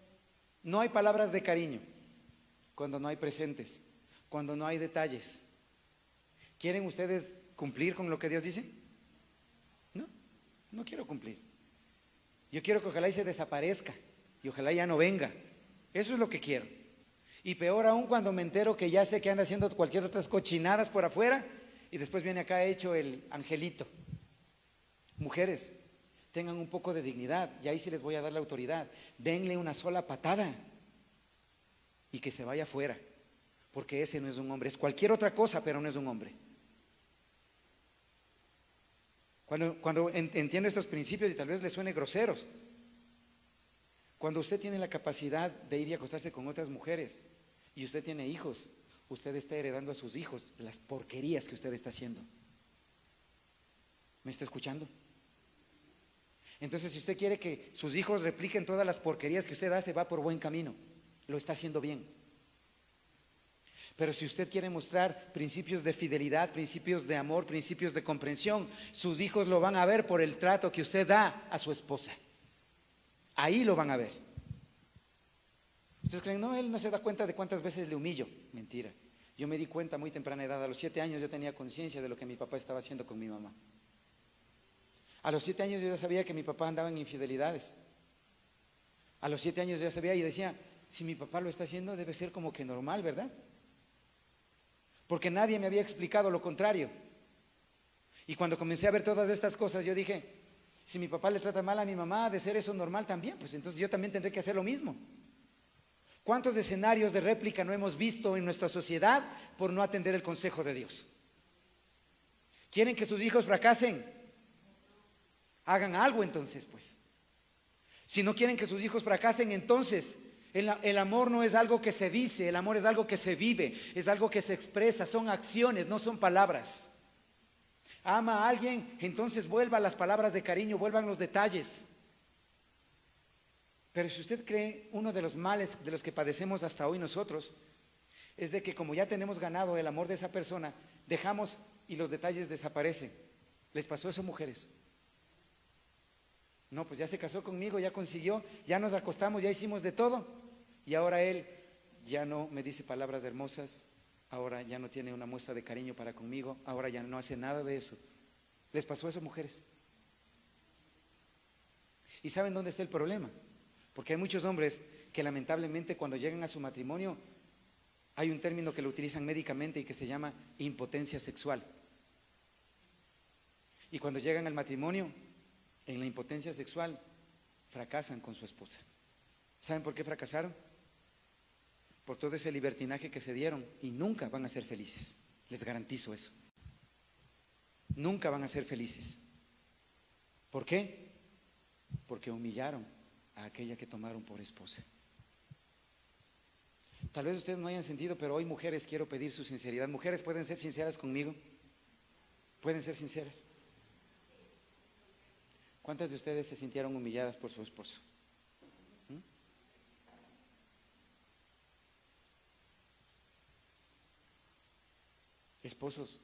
no hay palabras de cariño, cuando no hay presentes, cuando no hay detalles, ¿quieren ustedes cumplir con lo que Dios dice? No, no quiero cumplir. Yo quiero que ojalá y se desaparezca y ojalá ya no venga. Eso es lo que quiero. Y peor aún cuando me entero que ya sé que anda haciendo cualquier otras cochinadas por afuera y después viene acá hecho el angelito. Mujeres, tengan un poco de dignidad, y ahí sí les voy a dar la autoridad. Denle una sola patada y que se vaya afuera, porque ese no es un hombre, es cualquier otra cosa, pero no es un hombre. Cuando entiendo estos principios, y tal vez les suene groseros, cuando usted tiene la capacidad de ir y acostarse con otras mujeres y usted tiene hijos, usted está heredando a sus hijos las porquerías que usted está haciendo. ¿Me está escuchando? Entonces, si usted quiere que sus hijos repliquen todas las porquerías que usted hace, va por buen camino, lo está haciendo bien. Pero si usted quiere mostrar principios de fidelidad, principios de amor, principios de comprensión, sus hijos lo van a ver por el trato que usted da a su esposa. Ahí lo van a ver. Ustedes creen, no, él no se da cuenta de cuántas veces le humillo. Mentira. Yo me di cuenta a muy temprana edad, a los 7 años yo tenía conciencia de lo que mi papá estaba haciendo con mi mamá. A los 7 años yo ya sabía que mi papá andaba en infidelidades. A los 7 años yo ya sabía y decía, si mi papá lo está haciendo debe ser como que normal, ¿verdad? Porque nadie me había explicado lo contrario. Y cuando comencé a ver todas estas cosas, yo dije, si mi papá le trata mal a mi mamá, de ser eso normal también, pues entonces yo también tendré que hacer lo mismo. ¿Cuántos escenarios de réplica no hemos visto en nuestra sociedad por no atender el consejo de Dios? ¿Quieren que sus hijos fracasen? Hagan algo entonces, pues. Si no quieren que sus hijos fracasen, entonces el amor no es algo que se dice, el amor es algo que se vive, es algo que se expresa, son acciones, no son palabras. Ama a alguien, entonces vuelva las palabras de cariño, vuelvan los detalles. Pero si usted cree, uno de los males de los que padecemos hasta hoy nosotros es de que como ya tenemos ganado el amor de esa persona, dejamos y los detalles desaparecen. ¿Les pasó eso, mujeres? No, pues ya se casó conmigo, ya consiguió, ya nos acostamos, ya hicimos de todo. Y ahora él ya no me dice palabras hermosas, ahora ya no tiene una muestra de cariño para conmigo, ahora ya no hace nada de eso. ¿Les pasó eso, mujeres? ¿Y saben dónde está el problema? Porque hay muchos hombres que lamentablemente cuando llegan a su matrimonio, hay un término que lo utilizan médicamente y que se llama impotencia sexual. Y cuando llegan al matrimonio, en la impotencia sexual, fracasan con su esposa. ¿Saben por qué fracasaron? Por todo ese libertinaje que se dieron y nunca van a ser felices. Les garantizo eso. Nunca van a ser felices. ¿Por qué? Porque humillaron a aquella que tomaron por esposa. Tal vez ustedes no hayan sentido, pero hoy, mujeres, quiero pedir su sinceridad. Mujeres, ¿pueden ser sinceras conmigo? ¿Pueden ser sinceras? ¿Cuántas de ustedes se sintieron humilladas por su esposo? ¿Mm? Esposos,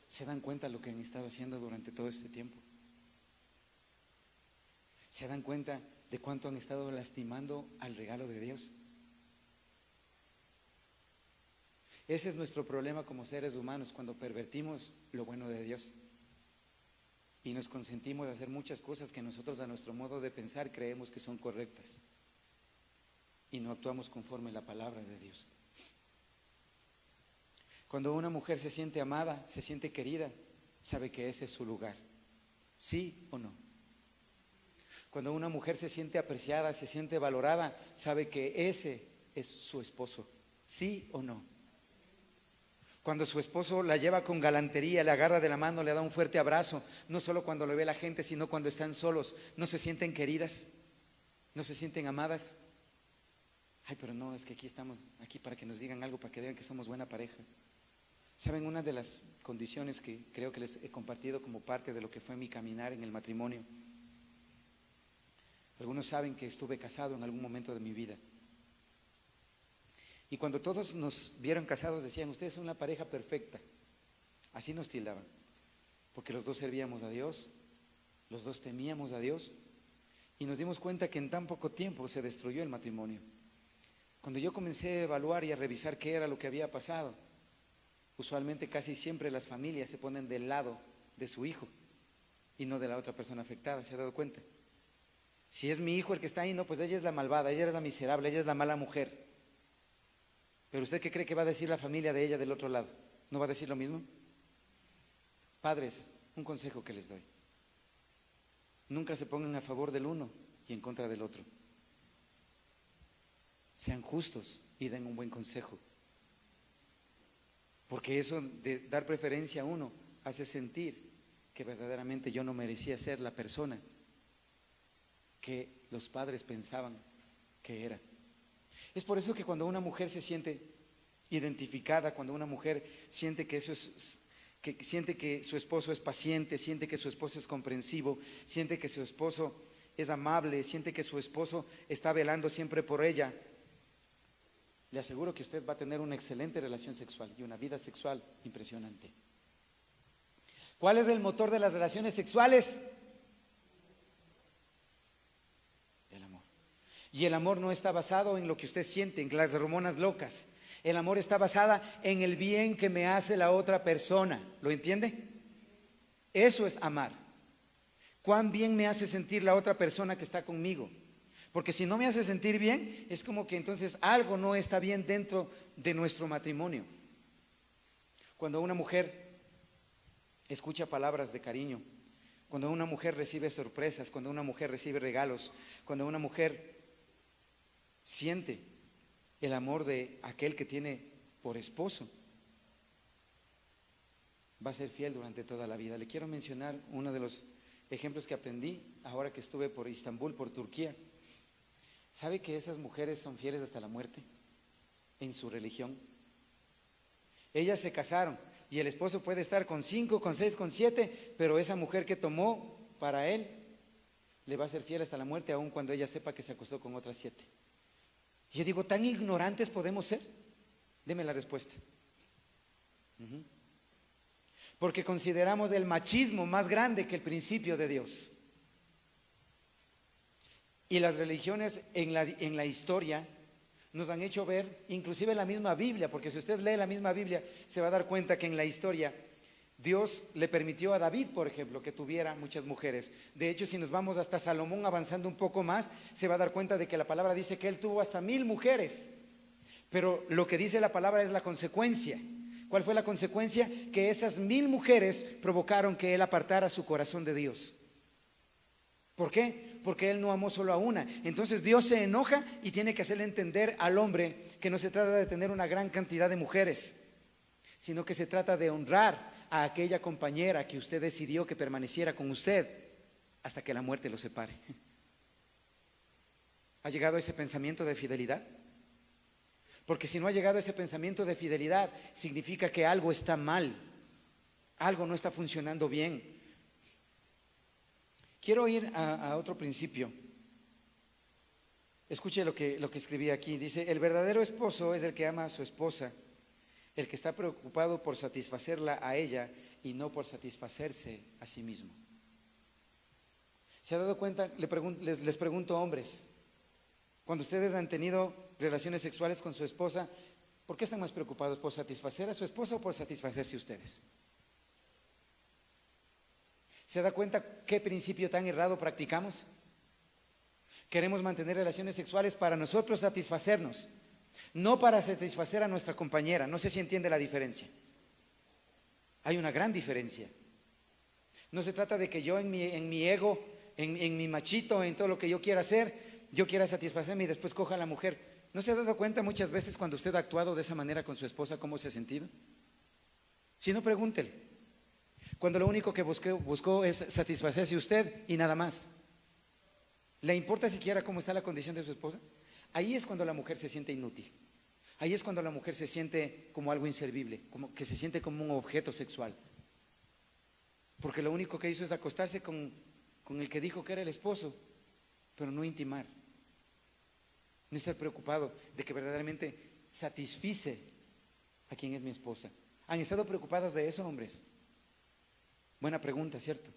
¿se dan cuenta de lo que han estado haciendo durante todo este tiempo? ¿Se dan cuenta de cuánto han estado lastimando al regalo de Dios? Ese es nuestro problema como seres humanos, cuando pervertimos lo bueno de Dios y nos consentimos de hacer muchas cosas que nosotros a nuestro modo de pensar creemos que son correctas y no actuamos conforme a la palabra de Dios. Cuando una mujer se siente amada, se siente querida, sabe que ese es su lugar. ¿Sí o no? Cuando una mujer se siente apreciada, se siente valorada, sabe que ese es su esposo. ¿Sí o no? Cuando su esposo la lleva con galantería, le agarra de la mano, le da un fuerte abrazo, no solo cuando lo ve la gente, sino cuando están solos, ¿no se sienten queridas? ¿No se sienten amadas? Ay, pero no, es que aquí estamos, aquí para que nos digan algo, para que vean que somos buena pareja. ¿Saben? Una de las condiciones que creo que les he compartido como parte de lo que fue mi caminar en el matrimonio. Algunos saben que estuve casado en algún momento de mi vida. Y cuando todos nos vieron casados decían, ustedes son la pareja perfecta. Así nos tildaban. Porque los dos servíamos a Dios, los dos temíamos a Dios. Y nos dimos cuenta que en tan poco tiempo se destruyó el matrimonio. Cuando yo comencé a evaluar y a revisar qué era lo que había pasado, usualmente casi siempre las familias se ponen del lado de su hijo y no de la otra persona afectada. ¿Se ha dado cuenta? Si es mi hijo el que está ahí, no, pues ella es la malvada, ella es la miserable, ella es la mala mujer. Pero ¿usted qué cree que va a decir la familia de ella del otro lado? ¿No va a decir lo mismo? Padres, un consejo que les doy. Nunca se pongan a favor del uno y en contra del otro. Sean justos y den un buen consejo. Porque eso de dar preferencia a uno hace sentir que verdaderamente yo no merecía ser la persona que los padres pensaban que era. Es por eso que cuando una mujer se siente identificada, cuando una mujer siente que siente que su esposo es paciente, siente que su esposo es comprensivo, siente que su esposo es amable, siente que su esposo está velando siempre por ella, le aseguro que usted va a tener una excelente relación sexual y una vida sexual impresionante. ¿Cuál es el motor de las relaciones sexuales? Y el amor no está basado en lo que usted siente, en las hormonas locas. El amor está basado en el bien que me hace la otra persona. ¿Lo entiende? Eso es amar. ¿Cuán bien me hace sentir la otra persona que está conmigo? Porque si no me hace sentir bien, es como que entonces algo no está bien dentro de nuestro matrimonio. Cuando una mujer escucha palabras de cariño, cuando una mujer recibe sorpresas, cuando una mujer recibe regalos, cuando una mujer siente el amor de aquel que tiene por esposo, va a ser fiel durante toda la vida. Le quiero mencionar uno de los ejemplos que aprendí ahora que estuve por Estambul, por Turquía. ¿Sabe que esas mujeres son fieles hasta la muerte en su religión? Ellas se casaron y el esposo puede estar con 5, con 6, con 7, pero esa mujer que tomó para él le va a ser fiel hasta la muerte, aun cuando ella sepa que se acostó con otras 7. Y yo digo, ¿tan ignorantes podemos ser? Deme la respuesta. porque consideramos el machismo más grande que el principio de Dios. Y las religiones en la historia nos han hecho ver, inclusive en la misma Biblia, porque si usted lee la misma Biblia, se va a dar cuenta que en la historia Dios le permitió a David, por ejemplo, que tuviera muchas mujeres. De hecho, si nos vamos hasta Salomón avanzando un poco más, se va a dar cuenta de que la palabra dice que él tuvo hasta 1000 mujeres. Pero lo que dice la palabra es la consecuencia. ¿Cuál fue la consecuencia? Que esas 1000 mujeres provocaron que él apartara su corazón de Dios. ¿Por qué? Porque él no amó solo a una. Entonces Dios se enoja y tiene que hacerle entender al hombre que no se trata de tener una gran cantidad de mujeres, sino que se trata de honrar a aquella compañera que usted decidió que permaneciera con usted hasta que la muerte lo separe. ¿Ha llegado ese pensamiento de fidelidad? Porque si no ha llegado ese pensamiento de fidelidad, significa que algo está mal, algo no está funcionando bien. Quiero ir a otro principio. Escuche lo que escribí aquí. Dice: el verdadero esposo es el que ama a su esposa, el que está preocupado por satisfacerla a ella y no por satisfacerse a sí mismo. ¿Se ha dado cuenta? Les pregunto, hombres, cuando ustedes han tenido relaciones sexuales con su esposa, ¿por qué están más preocupados? ¿Por satisfacer a su esposa o por satisfacerse ustedes? ¿Se da cuenta qué principio tan errado practicamos? Queremos mantener relaciones sexuales para nosotros satisfacernos, no para satisfacer a nuestra compañera. No sé si entiende la diferencia. Hay una gran diferencia. No se trata de que yo en mi ego, en mi machito, en todo lo que yo quiera hacer, yo quiera satisfacerme y después coja a la mujer. ¿No se ha dado cuenta muchas veces cuando usted ha actuado de esa manera con su esposa cómo se ha sentido? Si no, pregúntele. Cuando lo único que buscó es satisfacerse usted y nada más. ¿Le importa siquiera cómo está la condición de su esposa? Ahí es cuando la mujer se siente inútil. Ahí es cuando la mujer se siente como algo inservible, como que se siente como un objeto sexual. Porque lo único que hizo es acostarse con el que dijo que era el esposo, pero no intimar. No estar preocupado de que verdaderamente satisfice a quien es mi esposa. ¿Han estado preocupados de eso, hombres? Buena pregunta, ¿cierto?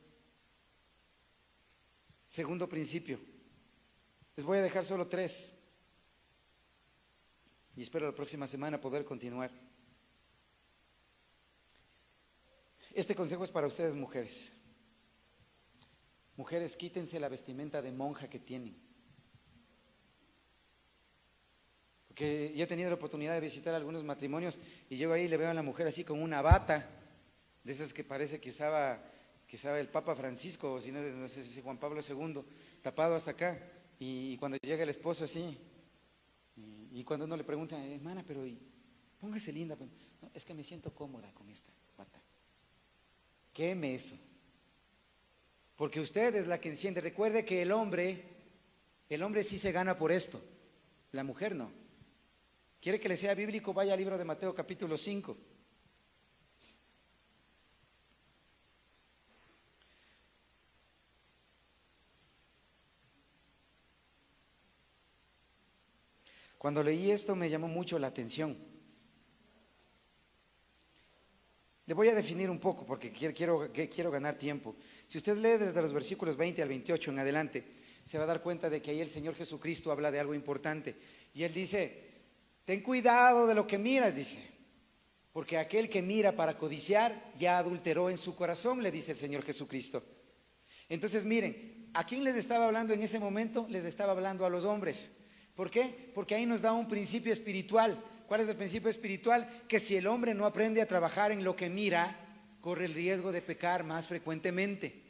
Segundo principio. Les voy a dejar solo 3. Y espero la próxima semana poder continuar. Este consejo es para ustedes, mujeres. Mujeres, quítense la vestimenta de monja que tienen. Porque yo he tenido la oportunidad de visitar algunos matrimonios y llego ahí y le veo a la mujer así con una bata, de esas que parece que usaba el Papa Francisco, o si no, no sé si Juan Pablo II, tapado hasta acá. Y cuando llega el esposo así, y cuando uno le pregunta, hermana, pero póngase linda, pues, no, es que me siento cómoda con esta bata. Queme eso. Porque usted es la que enciende. Recuerde que el hombre sí se gana por esto, la mujer no. ¿Quiere que le sea bíblico? Vaya al libro de Mateo capítulo 5. Cuando leí esto me llamó mucho la atención. Le voy a definir un poco porque quiero ganar tiempo. Si usted lee desde los versículos 20 al 28 en adelante, se va a dar cuenta de que ahí el Señor Jesucristo habla de algo importante. Y Él dice: ten cuidado de lo que miras, dice, porque aquel que mira para codiciar ya adulteró en su corazón, le dice el Señor Jesucristo. Entonces miren, ¿a quién les estaba hablando en ese momento? Les estaba hablando a los hombres. ¿Por qué? Porque ahí nos da un principio espiritual. ¿Cuál es el principio espiritual? Que si el hombre no aprende a trabajar en lo que mira, corre el riesgo de pecar más frecuentemente.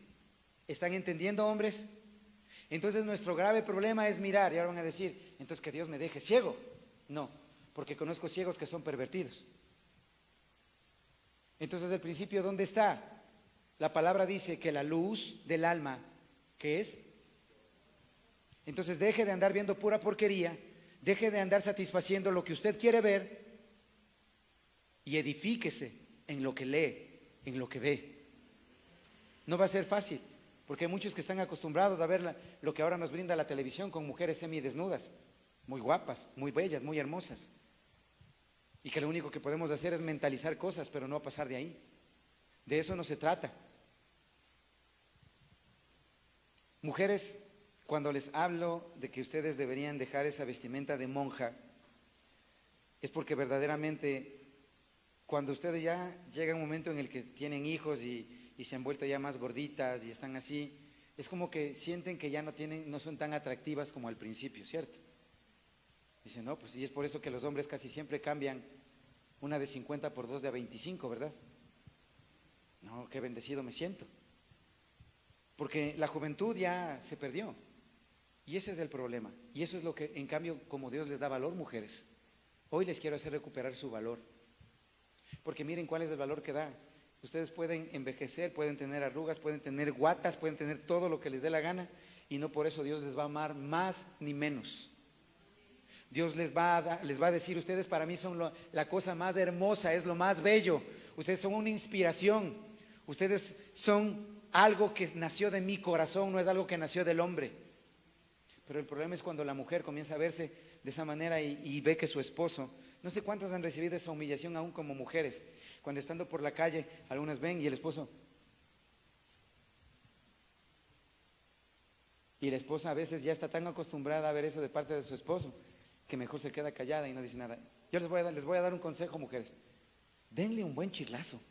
¿Están entendiendo, hombres? Entonces nuestro grave problema es mirar. Y ahora van a decir, entonces que Dios me deje ciego. No, porque conozco ciegos que son pervertidos. Entonces el principio, ¿dónde está? La palabra dice que la luz del alma, ¿qué es? Entonces deje de andar viendo pura porquería, deje de andar satisfaciendo lo que usted quiere ver y edifíquese en lo que lee, en lo que ve. No va a ser fácil, porque hay muchos que están acostumbrados a ver lo que ahora nos brinda la televisión con mujeres semidesnudas, muy guapas, muy bellas, muy hermosas, y que lo único que podemos hacer es mentalizar cosas, pero no pasar de ahí. De eso no se trata. Mujeres, cuando les hablo de que ustedes deberían dejar esa vestimenta de monja, es porque verdaderamente cuando ustedes ya llega un momento en el que tienen hijos y se han vuelto ya más gorditas y están así, es como que sienten que ya no son tan atractivas como al principio, ¿cierto? Dicen, no, pues y es por eso que los hombres casi siempre cambian una de 50 por dos de a 25, ¿verdad? No, qué bendecido me siento. Porque la juventud ya se perdió. Y ese es el problema. Y eso es lo que, en cambio, como Dios les da valor, mujeres, hoy les quiero hacer recuperar su valor. Porque miren cuál es el valor que da. Ustedes pueden envejecer, pueden tener arrugas, pueden tener guatas, pueden tener todo lo que les dé la gana, y no por eso Dios les va a amar más ni menos. Dios les va a decir, ustedes para mí son la cosa más hermosa, es lo más bello. Ustedes son una inspiración. Ustedes son algo que nació de mi corazón, no es algo que nació del hombre. Pero el problema es cuando la mujer comienza a verse de esa manera y ve que su esposo, no sé cuántos han recibido esa humillación aún como mujeres, cuando estando por la calle, algunas ven y el esposo, y la esposa a veces ya está tan acostumbrada a ver eso de parte de su esposo, que mejor se queda callada y no dice nada. Yo les voy a dar un consejo, mujeres. Denle un buen chirlazo.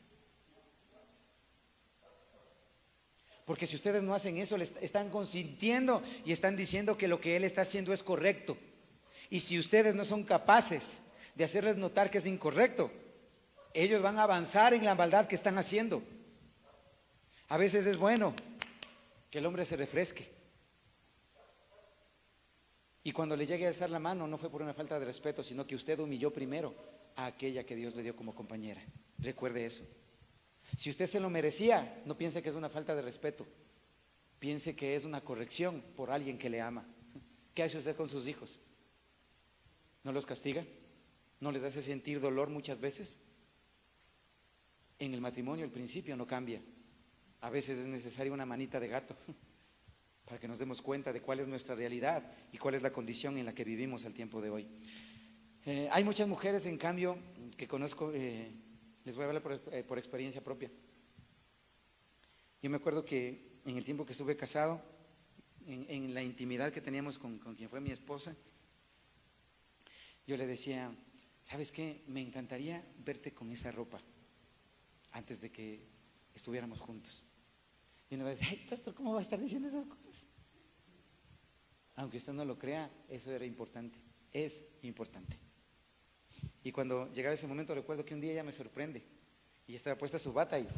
Porque si ustedes no hacen eso, le están consintiendo y están diciendo que lo que él está haciendo es correcto. Y si ustedes no son capaces de hacerles notar que es incorrecto, ellos van a avanzar en la maldad que están haciendo. A veces es bueno que el hombre se refresque. Y cuando le llegue a alzar la mano, no fue por una falta de respeto, sino que usted humilló primero a aquella que Dios le dio como compañera. Recuerde eso. Si usted se lo merecía, no piense que es una falta de respeto. Piense que es una corrección por alguien que le ama. ¿Qué hace usted con sus hijos? ¿No los castiga? ¿No les hace sentir dolor muchas veces? En el matrimonio el principio no cambia. A veces es necesaria una manita de gato para que nos demos cuenta de cuál es nuestra realidad y cuál es la condición en la que vivimos al tiempo de hoy. Hay muchas mujeres, en cambio, que conozco, les voy a hablar por experiencia propia. Yo me acuerdo que en el tiempo que estuve casado, en la intimidad que teníamos con quien fue mi esposa, yo le decía, ¿sabes qué? Me encantaría verte con esa ropa antes de que estuviéramos juntos. Y uno va a decir, ay, pastor, ¿cómo va a estar diciendo esas cosas? Aunque usted no lo crea, eso era importante, es importante. Y cuando llegaba ese momento, recuerdo que un día ella me sorprende y estaba puesta su bata y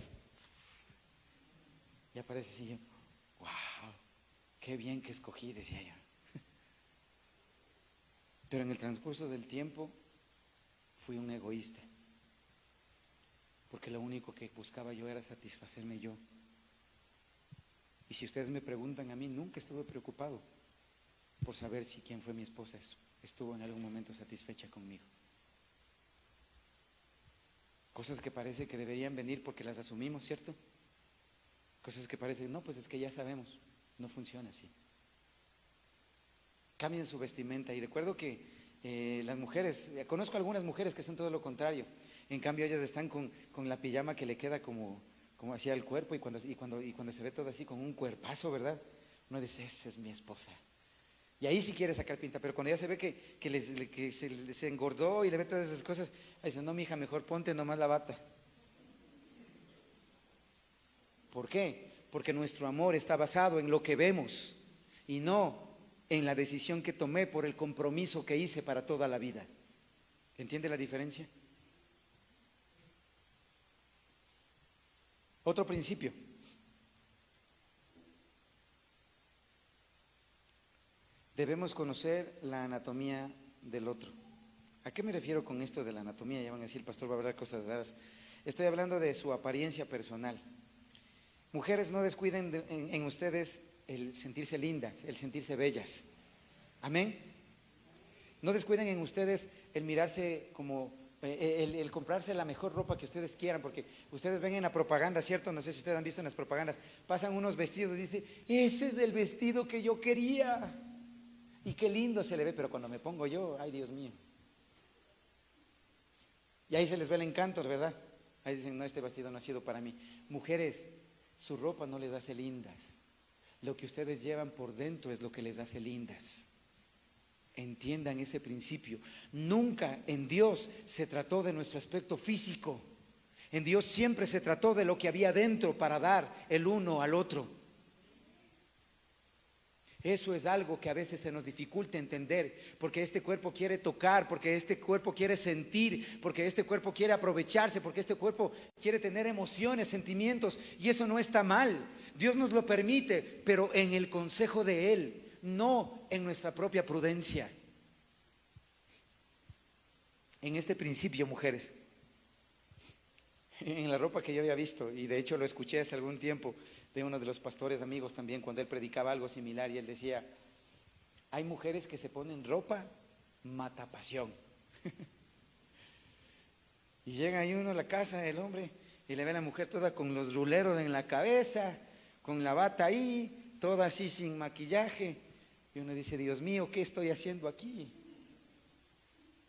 aparece así yo, wow, qué bien que escogí, decía yo. Pero en el transcurso del tiempo fui un egoísta, porque lo único que buscaba yo era satisfacerme yo. Y si ustedes me preguntan a mí, nunca estuve preocupado por saber si quién fue mi esposa estuvo en algún momento satisfecha conmigo. Cosas que parece que deberían venir porque las asumimos, ¿cierto? Cosas que parecen, no, pues es que ya sabemos, no funciona así. Cambien su vestimenta. Y recuerdo que las mujeres, conozco algunas mujeres que son todo lo contrario. En cambio ellas están con la pijama que le queda como hacia el cuerpo y cuando se ve todo así con un cuerpazo, ¿verdad? Uno dice, esa es mi esposa. Y ahí sí quiere sacar pinta, pero cuando ya se ve que se engordó y le ve todas esas cosas, ahí dice, no, mija, mejor ponte nomás la bata. ¿Por qué? Porque nuestro amor está basado en lo que vemos y no en la decisión que tomé por el compromiso que hice para toda la vida. ¿Entiende la diferencia? Otro principio. Debemos conocer la anatomía del otro. ¿A qué me refiero con esto de la anatomía? Ya van a decir, el pastor va a hablar cosas raras. Estoy hablando de su apariencia personal. Mujeres, no descuiden en ustedes el sentirse lindas, el sentirse bellas. Amén. No descuiden en ustedes el mirarse como, el comprarse la mejor ropa que ustedes quieran, porque ustedes ven en la propaganda, ¿cierto? No sé si ustedes han visto en las propagandas, pasan unos vestidos y dicen, ese es el vestido que yo quería. Y qué lindo se le ve, pero cuando me pongo yo, ay Dios mío. Y ahí se les ve el encanto, ¿verdad? Ahí dicen, no, este vestido no ha sido para mí. Mujeres, su ropa no les hace lindas. Lo que ustedes llevan por dentro es lo que les hace lindas. Entiendan ese principio. Nunca en Dios se trató de nuestro aspecto físico. En Dios siempre se trató de lo que había dentro para dar el uno al otro. Eso es algo que a veces se nos dificulta entender, porque este cuerpo quiere tocar, porque este cuerpo quiere sentir, porque este cuerpo quiere aprovecharse, porque este cuerpo quiere tener emociones, sentimientos, y eso no está mal. Dios nos lo permite, pero en el consejo de Él, no en nuestra propia prudencia. En este principio, mujeres, en la ropa que yo había visto, y de hecho lo escuché hace algún tiempo de uno de los pastores amigos también, cuando él predicaba algo similar, y él decía, hay mujeres que se ponen ropa matapasión. Y llega ahí uno a la casa del hombre y le ve a la mujer toda con los ruleros en la cabeza, con la bata ahí, toda así sin maquillaje, y uno dice, Dios mío, ¿qué estoy haciendo aquí?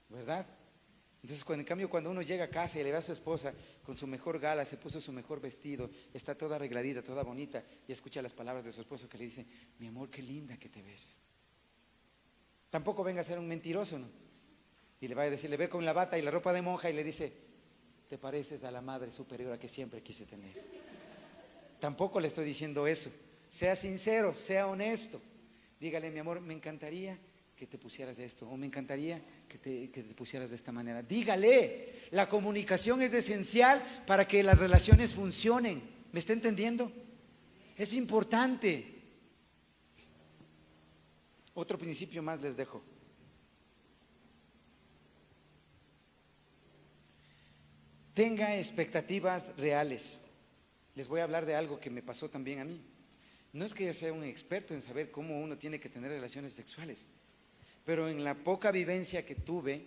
¿Verdad? Entonces, en cambio, cuando uno llega a casa y le ve a su esposa con su mejor gala, se puso su mejor vestido, está toda arregladita, toda bonita, y escucha las palabras de su esposo que le dice, mi amor, qué linda que te ves. Tampoco venga a ser un mentiroso, ¿no? Y le va a decir, le ve con la bata y la ropa de monja y le dice, te pareces a la madre superiora que siempre quise tener. Tampoco le estoy diciendo eso. Sea sincero, sea honesto. Dígale, mi amor, me encantaría que te pusieras de esto, o me encantaría que te pusieras de esta manera. Dígale, la comunicación es esencial para que las relaciones funcionen. ¿Me está entendiendo? Es importante. Otro principio más les dejo. Tenga expectativas reales. Les voy a hablar de algo que me pasó también a mí. No es que yo sea un experto en saber cómo uno tiene que tener relaciones sexuales, pero en la poca vivencia que tuve,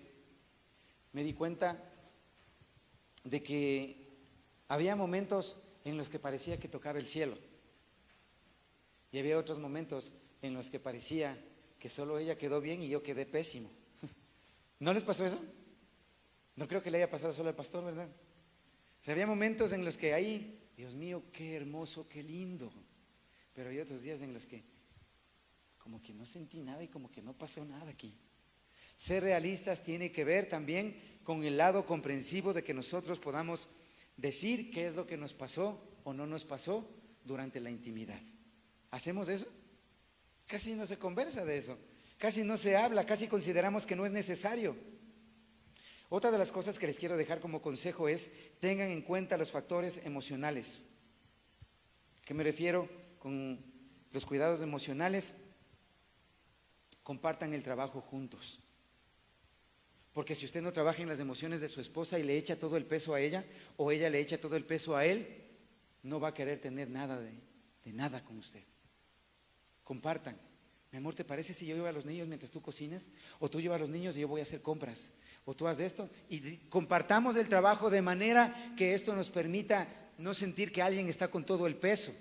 me di cuenta de que había momentos en los que parecía que tocaba el cielo, y había otros momentos en los que parecía que solo ella quedó bien y yo quedé pésimo. ¿No les pasó eso? No creo que le haya pasado solo al pastor, ¿verdad? O sea, había momentos en los que ahí, Dios mío, qué hermoso, qué lindo, pero hay otros días en los que como que no sentí nada y como que no pasó nada aquí. Ser realistas tiene que ver también con el lado comprensivo de que nosotros podamos decir qué es lo que nos pasó o no nos pasó durante la intimidad. ¿Hacemos eso? Casi no se conversa de eso, casi no se habla, casi consideramos que no es necesario. Otra de las cosas que les quiero dejar como consejo es, tengan en cuenta los factores emocionales. ¿Qué me refiero con los cuidados emocionales? Compartan el trabajo juntos. Porque si usted no trabaja en las emociones de su esposa y le echa todo el peso a ella, o ella le echa todo el peso a él, no va a querer tener nada de nada con usted. Compartan. Mi amor, ¿te parece si yo llevo a los niños mientras tú cocinas? O tú llevas a los niños y yo voy a hacer compras. O tú haces esto. Y compartamos el trabajo de manera que esto nos permita no sentir que alguien está con todo el peso,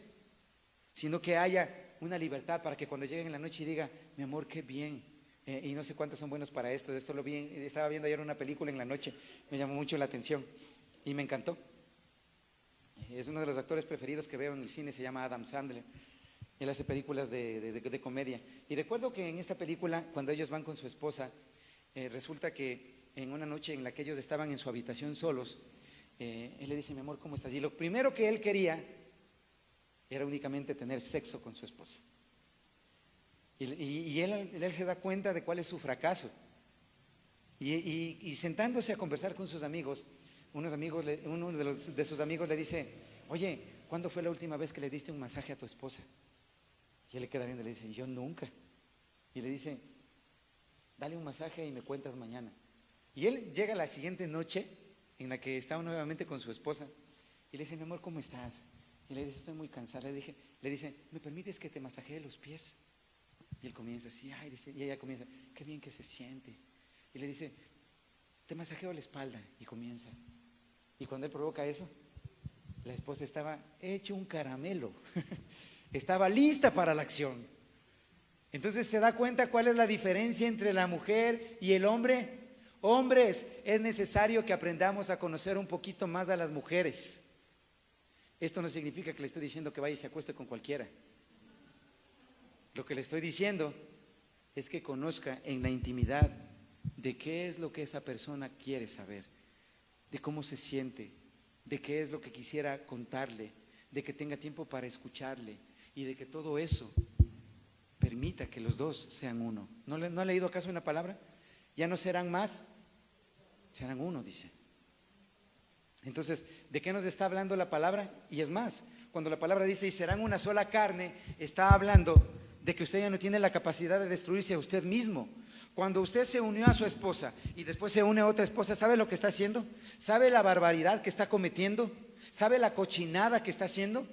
sino que haya una libertad para que cuando lleguen en la noche y diga, mi amor, qué bien, y no sé cuántos son buenos para esto lo vi, estaba viendo ayer una película en la noche, me llamó mucho la atención y me encantó. Es uno de los actores preferidos que veo en el cine, se llama Adam Sandler. Él hace películas de comedia, y recuerdo que en esta película, cuando ellos van con su esposa, resulta que en una noche en la que ellos estaban en su habitación solos, él le dice, mi amor, ¿cómo estás? Y lo primero que él quería era únicamente tener sexo con su esposa. Y él se da cuenta de cuál es su fracaso. Y sentándose a conversar con sus amigos, uno de sus amigos le dice, oye, ¿cuándo fue la última vez que le diste un masaje a tu esposa? Y él le queda viendo y le dice, yo nunca. Y le dice, dale un masaje y me cuentas mañana. Y él llega la siguiente noche en la que estaba nuevamente con su esposa y le dice, mi amor, ¿cómo estás? Y le dice, estoy muy cansada. Le dice, ¿me permites que te masajee los pies? Y él comienza así, ay, dice, y ella comienza, qué bien que se siente. Y le dice, te masajeo la espalda. Y comienza. Y cuando él provoca eso, la esposa estaba hecho un caramelo. Estaba lista para la acción. Entonces se da cuenta cuál es la diferencia entre la mujer y el hombre. Hombres, es necesario que aprendamos a conocer un poquito más a las mujeres. Esto no significa que le estoy diciendo que vaya y se acueste con cualquiera. Lo que le estoy diciendo es que conozca en la intimidad de qué es lo que esa persona quiere saber, de cómo se siente, de qué es lo que quisiera contarle, de que tenga tiempo para escucharle y de que todo eso permita que los dos sean uno. ¿No ha leído acaso una palabra? Ya no serán más, serán uno, dice. Entonces, ¿de qué nos está hablando la palabra? Y es más, cuando la palabra dice y serán una sola carne, está hablando de que usted ya no tiene la capacidad de destruirse a usted mismo. Cuando usted se unió a su esposa y después se une a otra esposa, ¿sabe lo que está haciendo? ¿Sabe la barbaridad que está cometiendo? ¿Sabe la cochinada que está haciendo?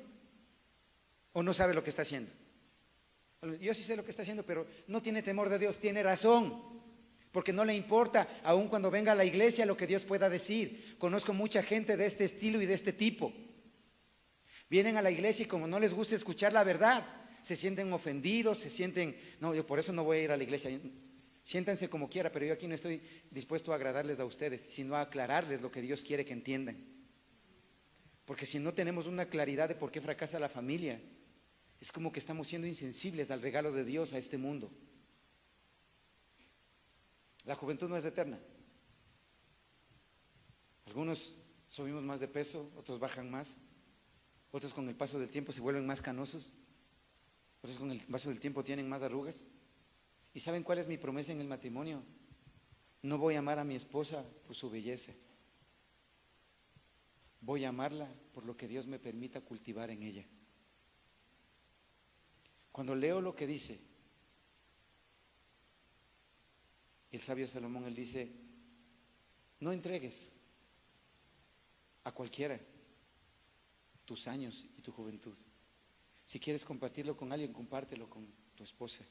¿O no sabe lo que está haciendo? Yo sí sé lo que está haciendo, pero no tiene temor de Dios, tiene razón, porque no le importa, aun cuando venga a la iglesia, lo que Dios pueda decir. Conozco mucha gente de este estilo y de este tipo. Vienen a la iglesia y como no les gusta escuchar la verdad, se sienten ofendidos, se sienten, no, yo por eso no voy a ir a la iglesia. Siéntanse como quiera, pero yo aquí no estoy dispuesto a agradarles a ustedes, sino a aclararles lo que Dios quiere que entiendan. Porque si no tenemos una claridad de por qué fracasa la familia, es como que estamos siendo insensibles al regalo de Dios a este mundo. La juventud no es eterna. Algunos subimos más de peso, otros bajan más, otros con el paso del tiempo se vuelven más canosos, otros con el paso del tiempo tienen más arrugas. ¿Y saben cuál es mi promesa en el matrimonio? No voy a amar a mi esposa por su belleza. Voy a amarla por lo que Dios me permita cultivar en ella. Cuando leo lo que dice el sabio Salomón, él dice, no entregues a cualquiera tus años y tu juventud. Si quieres compartirlo con alguien, compártelo con tu esposa.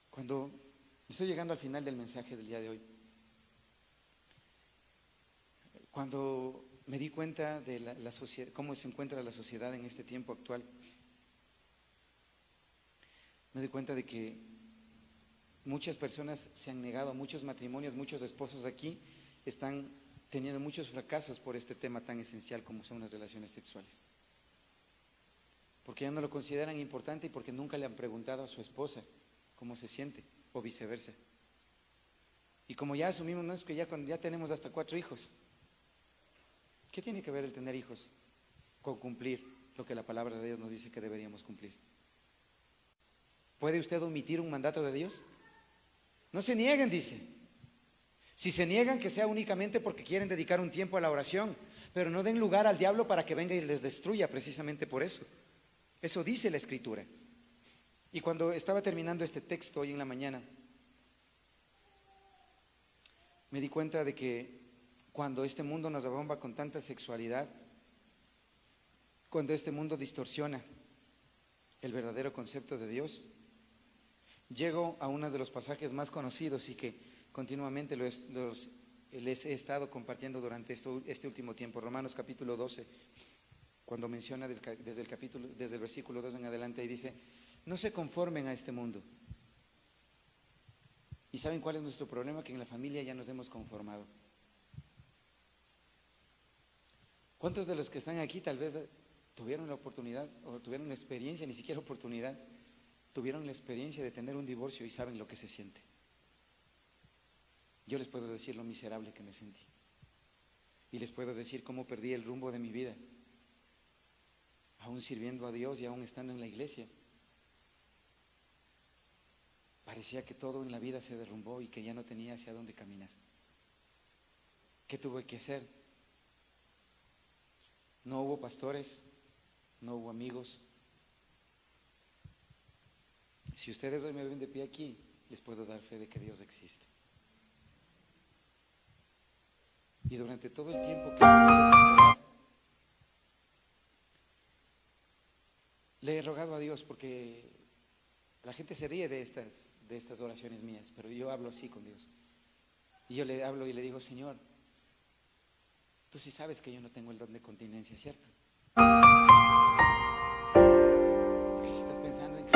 Cuando estoy llegando al final del mensaje del día de hoy, cuando me di cuenta de la sociedad, cómo se encuentra la sociedad en este tiempo actual, me di cuenta de que muchas personas se han negado, muchos matrimonios, muchos esposos aquí están teniendo muchos fracasos por este tema tan esencial como son las relaciones sexuales. Porque ya no lo consideran importante y porque nunca le han preguntado a su esposa cómo se siente o viceversa. Y como ya asumimos, no es que cuando ya tenemos hasta 4 hijos, ¿qué tiene que ver el tener hijos con cumplir lo que la palabra de Dios nos dice que deberíamos cumplir? ¿Puede usted omitir un mandato de Dios? No se nieguen, dice. Si se niegan, que sea únicamente porque quieren dedicar un tiempo a la oración, pero no den lugar al diablo para que venga y les destruya precisamente por eso. Eso dice la Escritura. Y cuando estaba terminando este texto hoy en la mañana, me di cuenta de que cuando este mundo nos abomba con tanta sexualidad, cuando este mundo distorsiona el verdadero concepto de Dios, llego a uno de los pasajes más conocidos y que continuamente les he estado compartiendo durante este último tiempo, Romanos capítulo 12, cuando menciona desde el versículo 2 en adelante y dice, no se conformen a este mundo. ¿Y saben cuál es nuestro problema? Que en la familia ya nos hemos conformado. ¿Cuántos de los que están aquí tal vez tuvieron la oportunidad o tuvieron la experiencia, ni siquiera oportunidad, tuvieron la experiencia de tener un divorcio y saben lo que se siente? Yo les puedo decir lo miserable que me sentí. Y les puedo decir cómo perdí el rumbo de mi vida, aún sirviendo a Dios y aún estando en la iglesia. Parecía que todo en la vida se derrumbó y que ya no tenía hacia dónde caminar. ¿Qué tuve que hacer? No hubo pastores, no hubo amigos. Si ustedes hoy me ven de pie aquí, les puedo dar fe de que Dios existe. Y durante todo el tiempo que he tenido que esperar, le he rogado a Dios, porque la gente se ríe de estas oraciones mías, pero yo hablo así con Dios. Y yo le hablo y le digo, Señor, tú sí sabes que yo no tengo el don de continencia, ¿cierto? Porque si estás pensando en que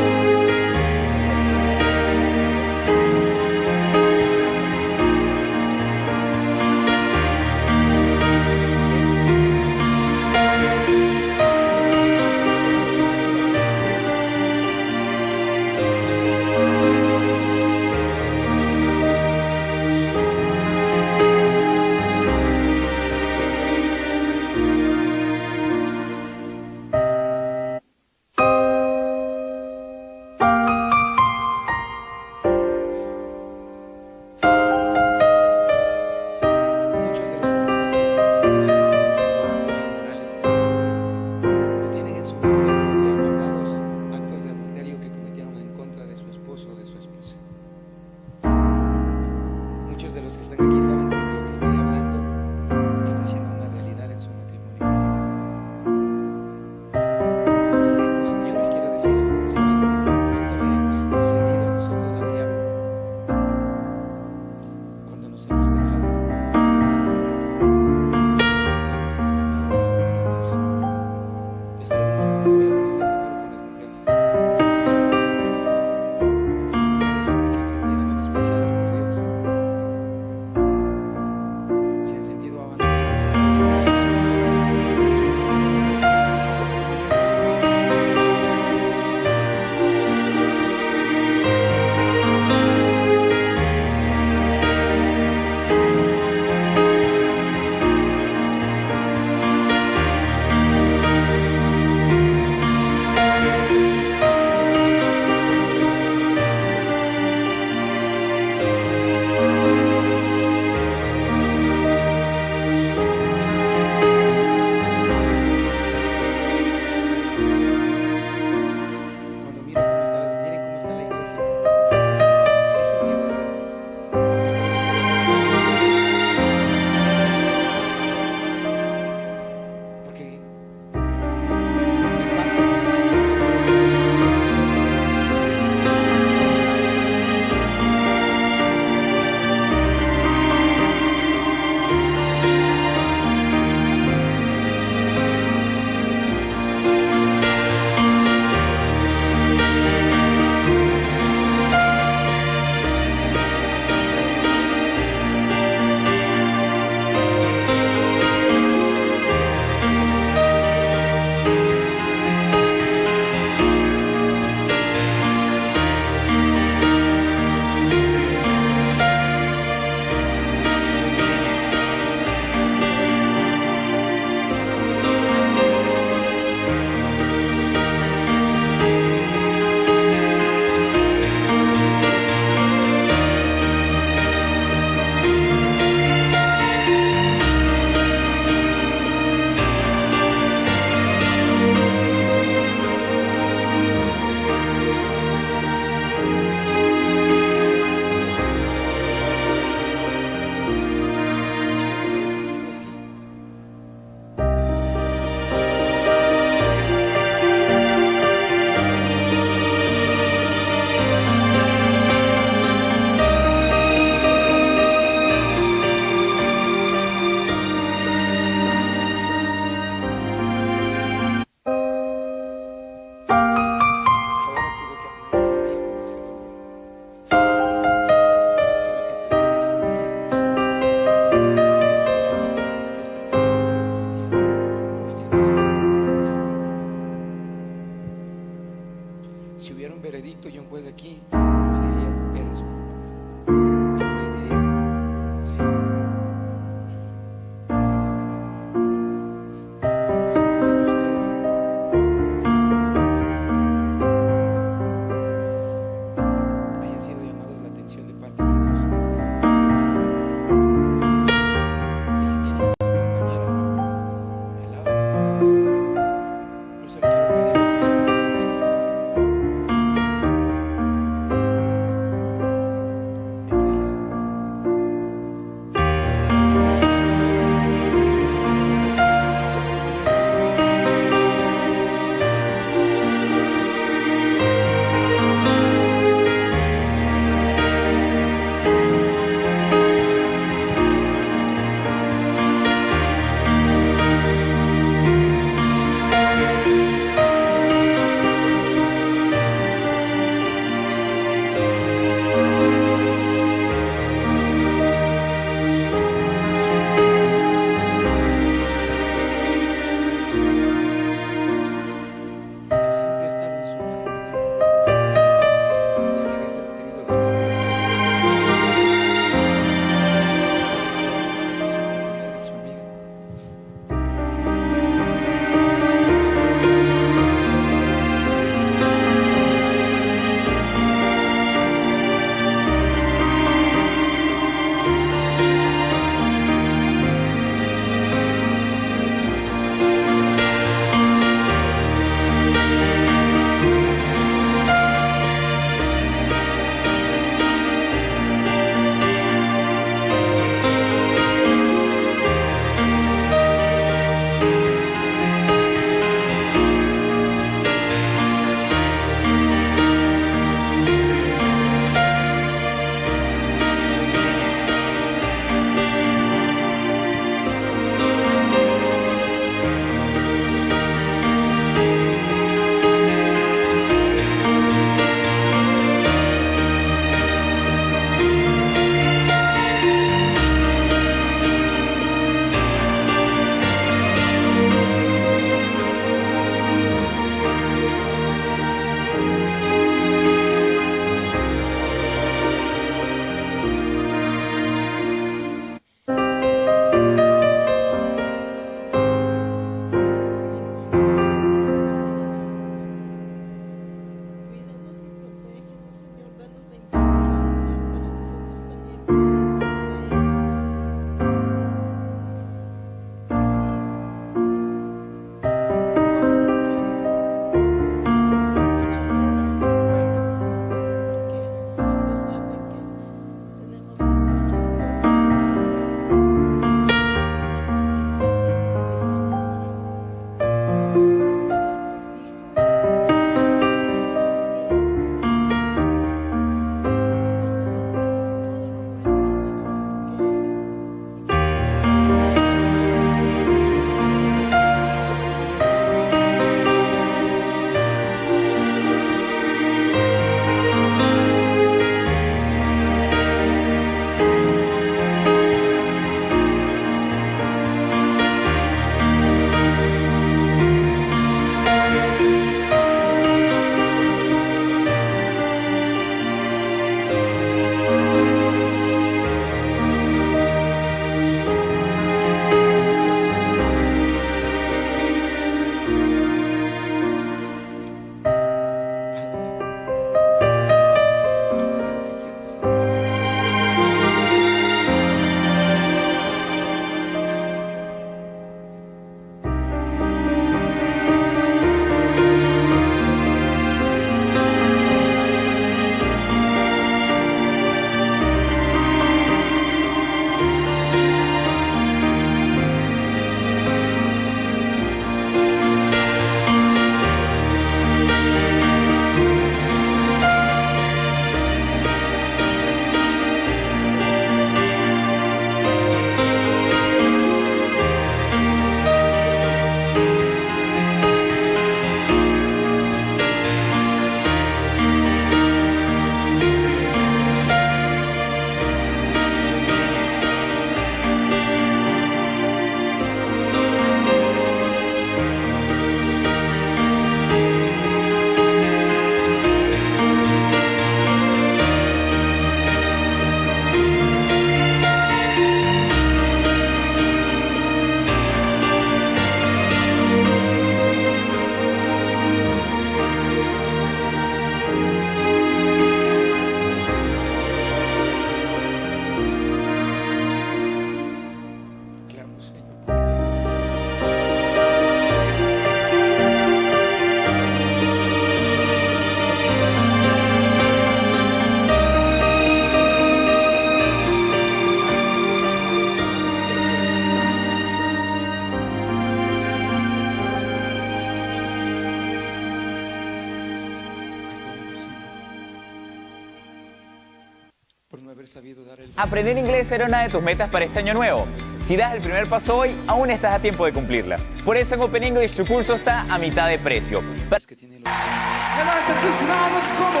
haber sabido dar el... Aprender inglés era una de tus metas para este año nuevo. Si das el primer paso hoy, aún estás a tiempo de cumplirla. Por eso en Open English tu curso está a mitad de precio. que tiene los... Levanta tus manos como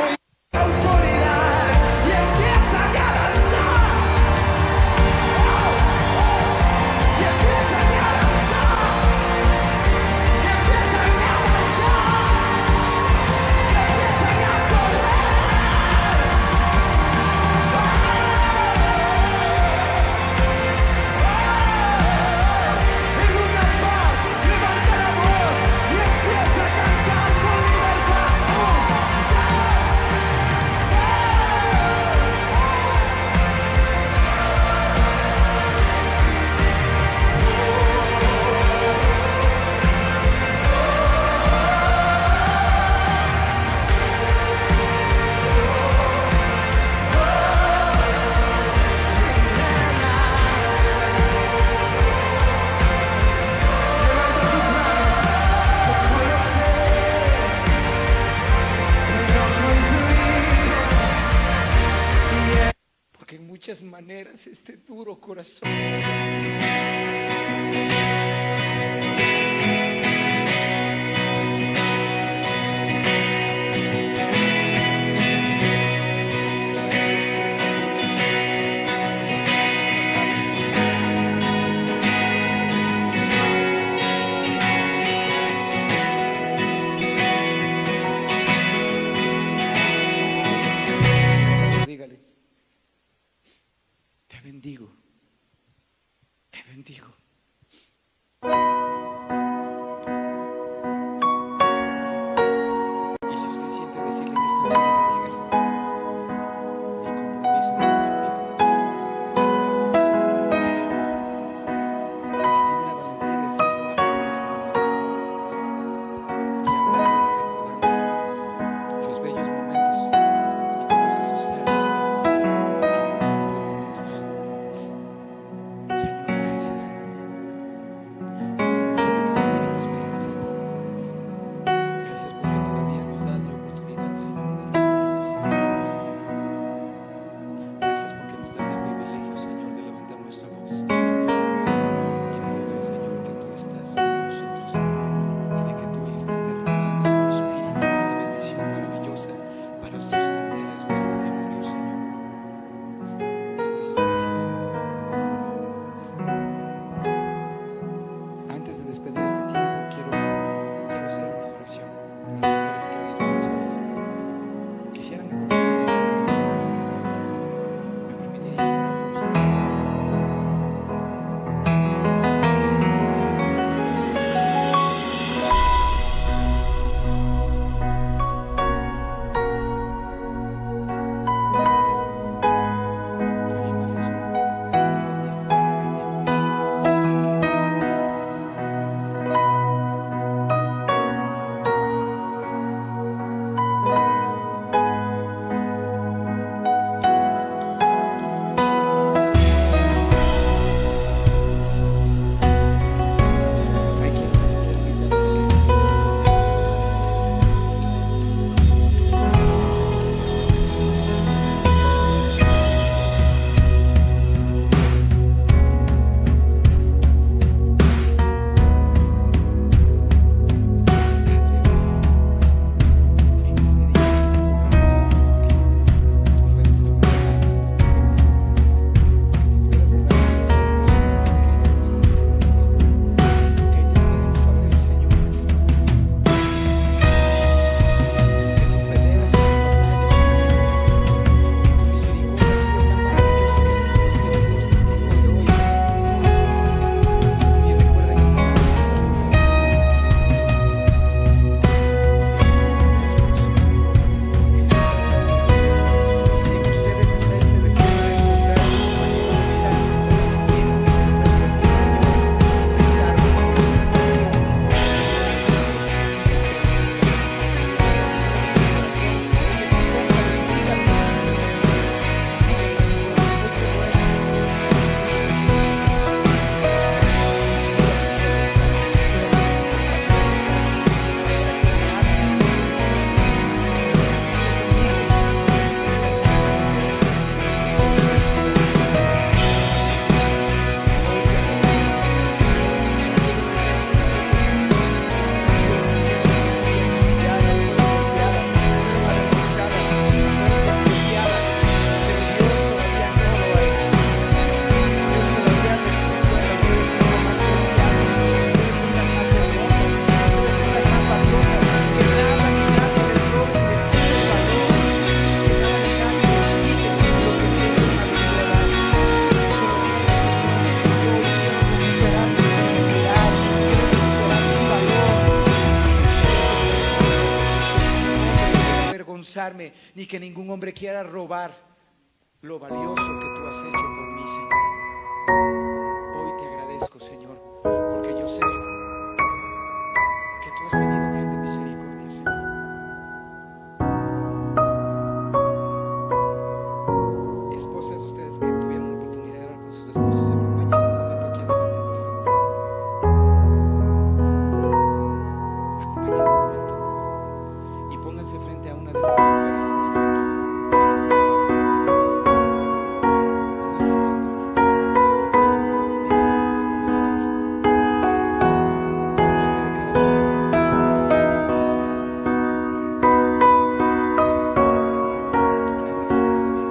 autoridad y empieza a avanzar. Y empieza a avanzar. Y empieza a avanzar. Y empieza a correr. En una paz, levanta la voz y empieza a cantar con libertad. Levanta tus manos, que solo sé que yo soy su hijo. Porque en muchas maneras este duro corazón dígale, te bendigo, te bendigo. avergonzarme, ni que ningún hombre quiera robar lo valioso que tú has hecho por mí, Señor. Hoy te agradezco, Señor, porque yo sé que tú has tenido grande misericordia, Señor. Esposas, ustedes que tuvieron la oportunidad de hablar con sus esposos, acompáñenme un momento aquí adelante, por favor. Acompáñenme un momento y pónganse frente a una de estas mujeres que están aquí. Pónganse enfrente, por favor. Vénganse, pónganse aquí enfrente. Enfrente de cada uno. Acá me falta todavía.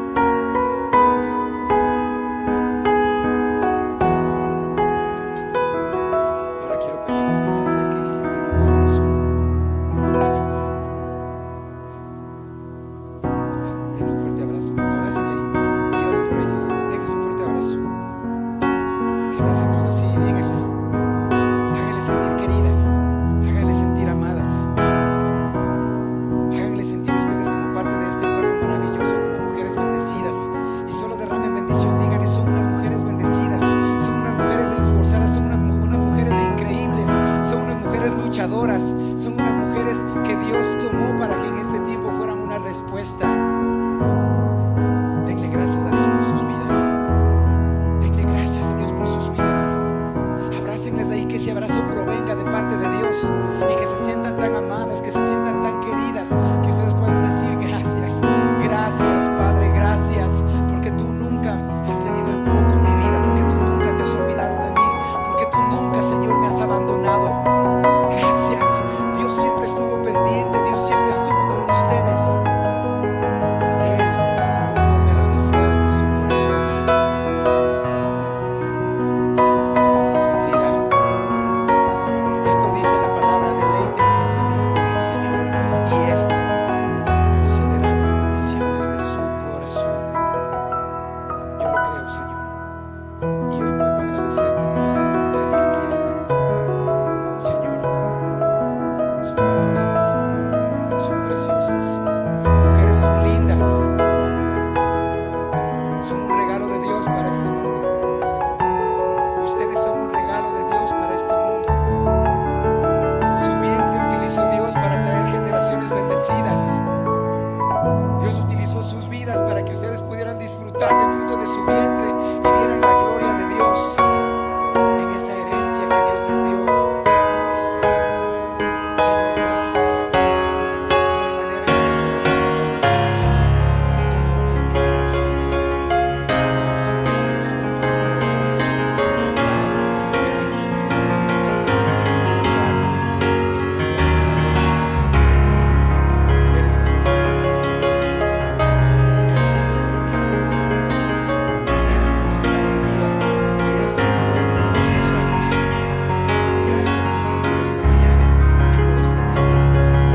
Ahora quiero pedirles que se acerquen y les den un abrazo. Denle un fuerte abrazo. Abrácenle y oren por ellos. Denles un fuerte abrazo. Abrácenlos así y díganles. Háganles sentir queridas. Háganles sentir amadas. Háganles sentir ustedes como parte de este pueblo maravilloso, como mujeres bendecidas. Y solo derramen bendición. Díganles, son unas mujeres bendecidas. Son unas mujeres esforzadas. Son unas mujeres increíbles. Son unas mujeres luchadoras. Son unas mujeres que Dios tomó para que en este tiempo fueran una respuesta. Denle gracias a Dios por sus vidas. Denle gracias a Dios por sus vidas. Abrácenles de ahí, que ese abrazo provenga de parte de Dios y que se sientan tan amadas, que se sientan tan queridas, que ustedes puedan decir gracias. Gracias, Padre, gracias, porque tú nunca has tenido en poco mi vida, porque tú nunca te has olvidado de mí, porque tú nunca, Señor, me has abandonado. Gracias. Dios siempre estuvo pendiente, Dios siempre estuvo con ustedes. Él, conforme a los deseos de su corazón, cumplirá. Esto dice la palabra: deleítense a sí mismo en el Señor, y Él concederá las peticiones de su corazón. Yo lo creo, Señor, y hoy puedo agradecerte por estas mujeres que aquí están. Señor, son valiosas, son preciosas. Mujeres son lindas, son un regalo de Dios para este mundo. Ustedes son un regalo de Dios para este mundo. Su vientre utilizó Dios para traer generaciones bendecidas. Dios utilizó sus vidas para que ustedes pudieran disfrutar del fruto de su vientre y vieran la gloria de Dios en esa herencia que Dios les dio. Señor, gracias. No hay manera en que podamos agradecer, Señor, todo el bien que tú nos haces. Gracias por tu amor, gracias por tu bondad. Gracias, Señor, por estar presente en este lugar. Seamos ahora, Señor. Eres el mejor amigo. Eres el mejor amigo. Eres nuestra alegría y eres el dueño de nuestros años. Gracias, Señor, por esta mañana y por este tiempo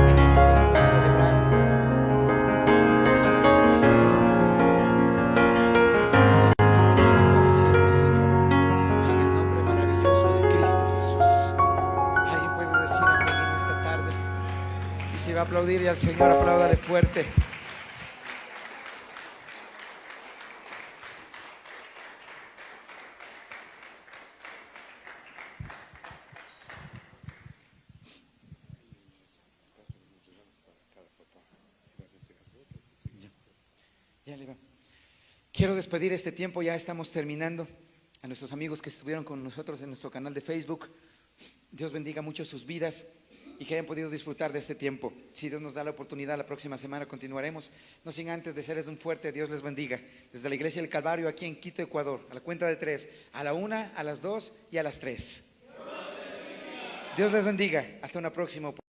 en el que podemos celebrar a las familias. Seas bendecido para siempre, Señor, en el nombre maravilloso de Cristo Jesús. Alguien puede decir amén en esta tarde. Y si va a aplaudir al Señor, apláudale fuerte. Ya le va. Quiero despedir este tiempo, ya estamos terminando. A nuestros amigos que estuvieron con nosotros en nuestro canal de Facebook, Dios bendiga mucho sus vidas y que hayan podido disfrutar de este tiempo. Si Dios nos da la oportunidad, la próxima semana continuaremos. No sin antes desearles un fuerte Dios les bendiga. Desde la Iglesia del Calvario aquí en Quito, Ecuador, a la cuenta de 3, a la 1, a las 2 y a las 3. Dios les bendiga. Hasta una próxima oportunidad.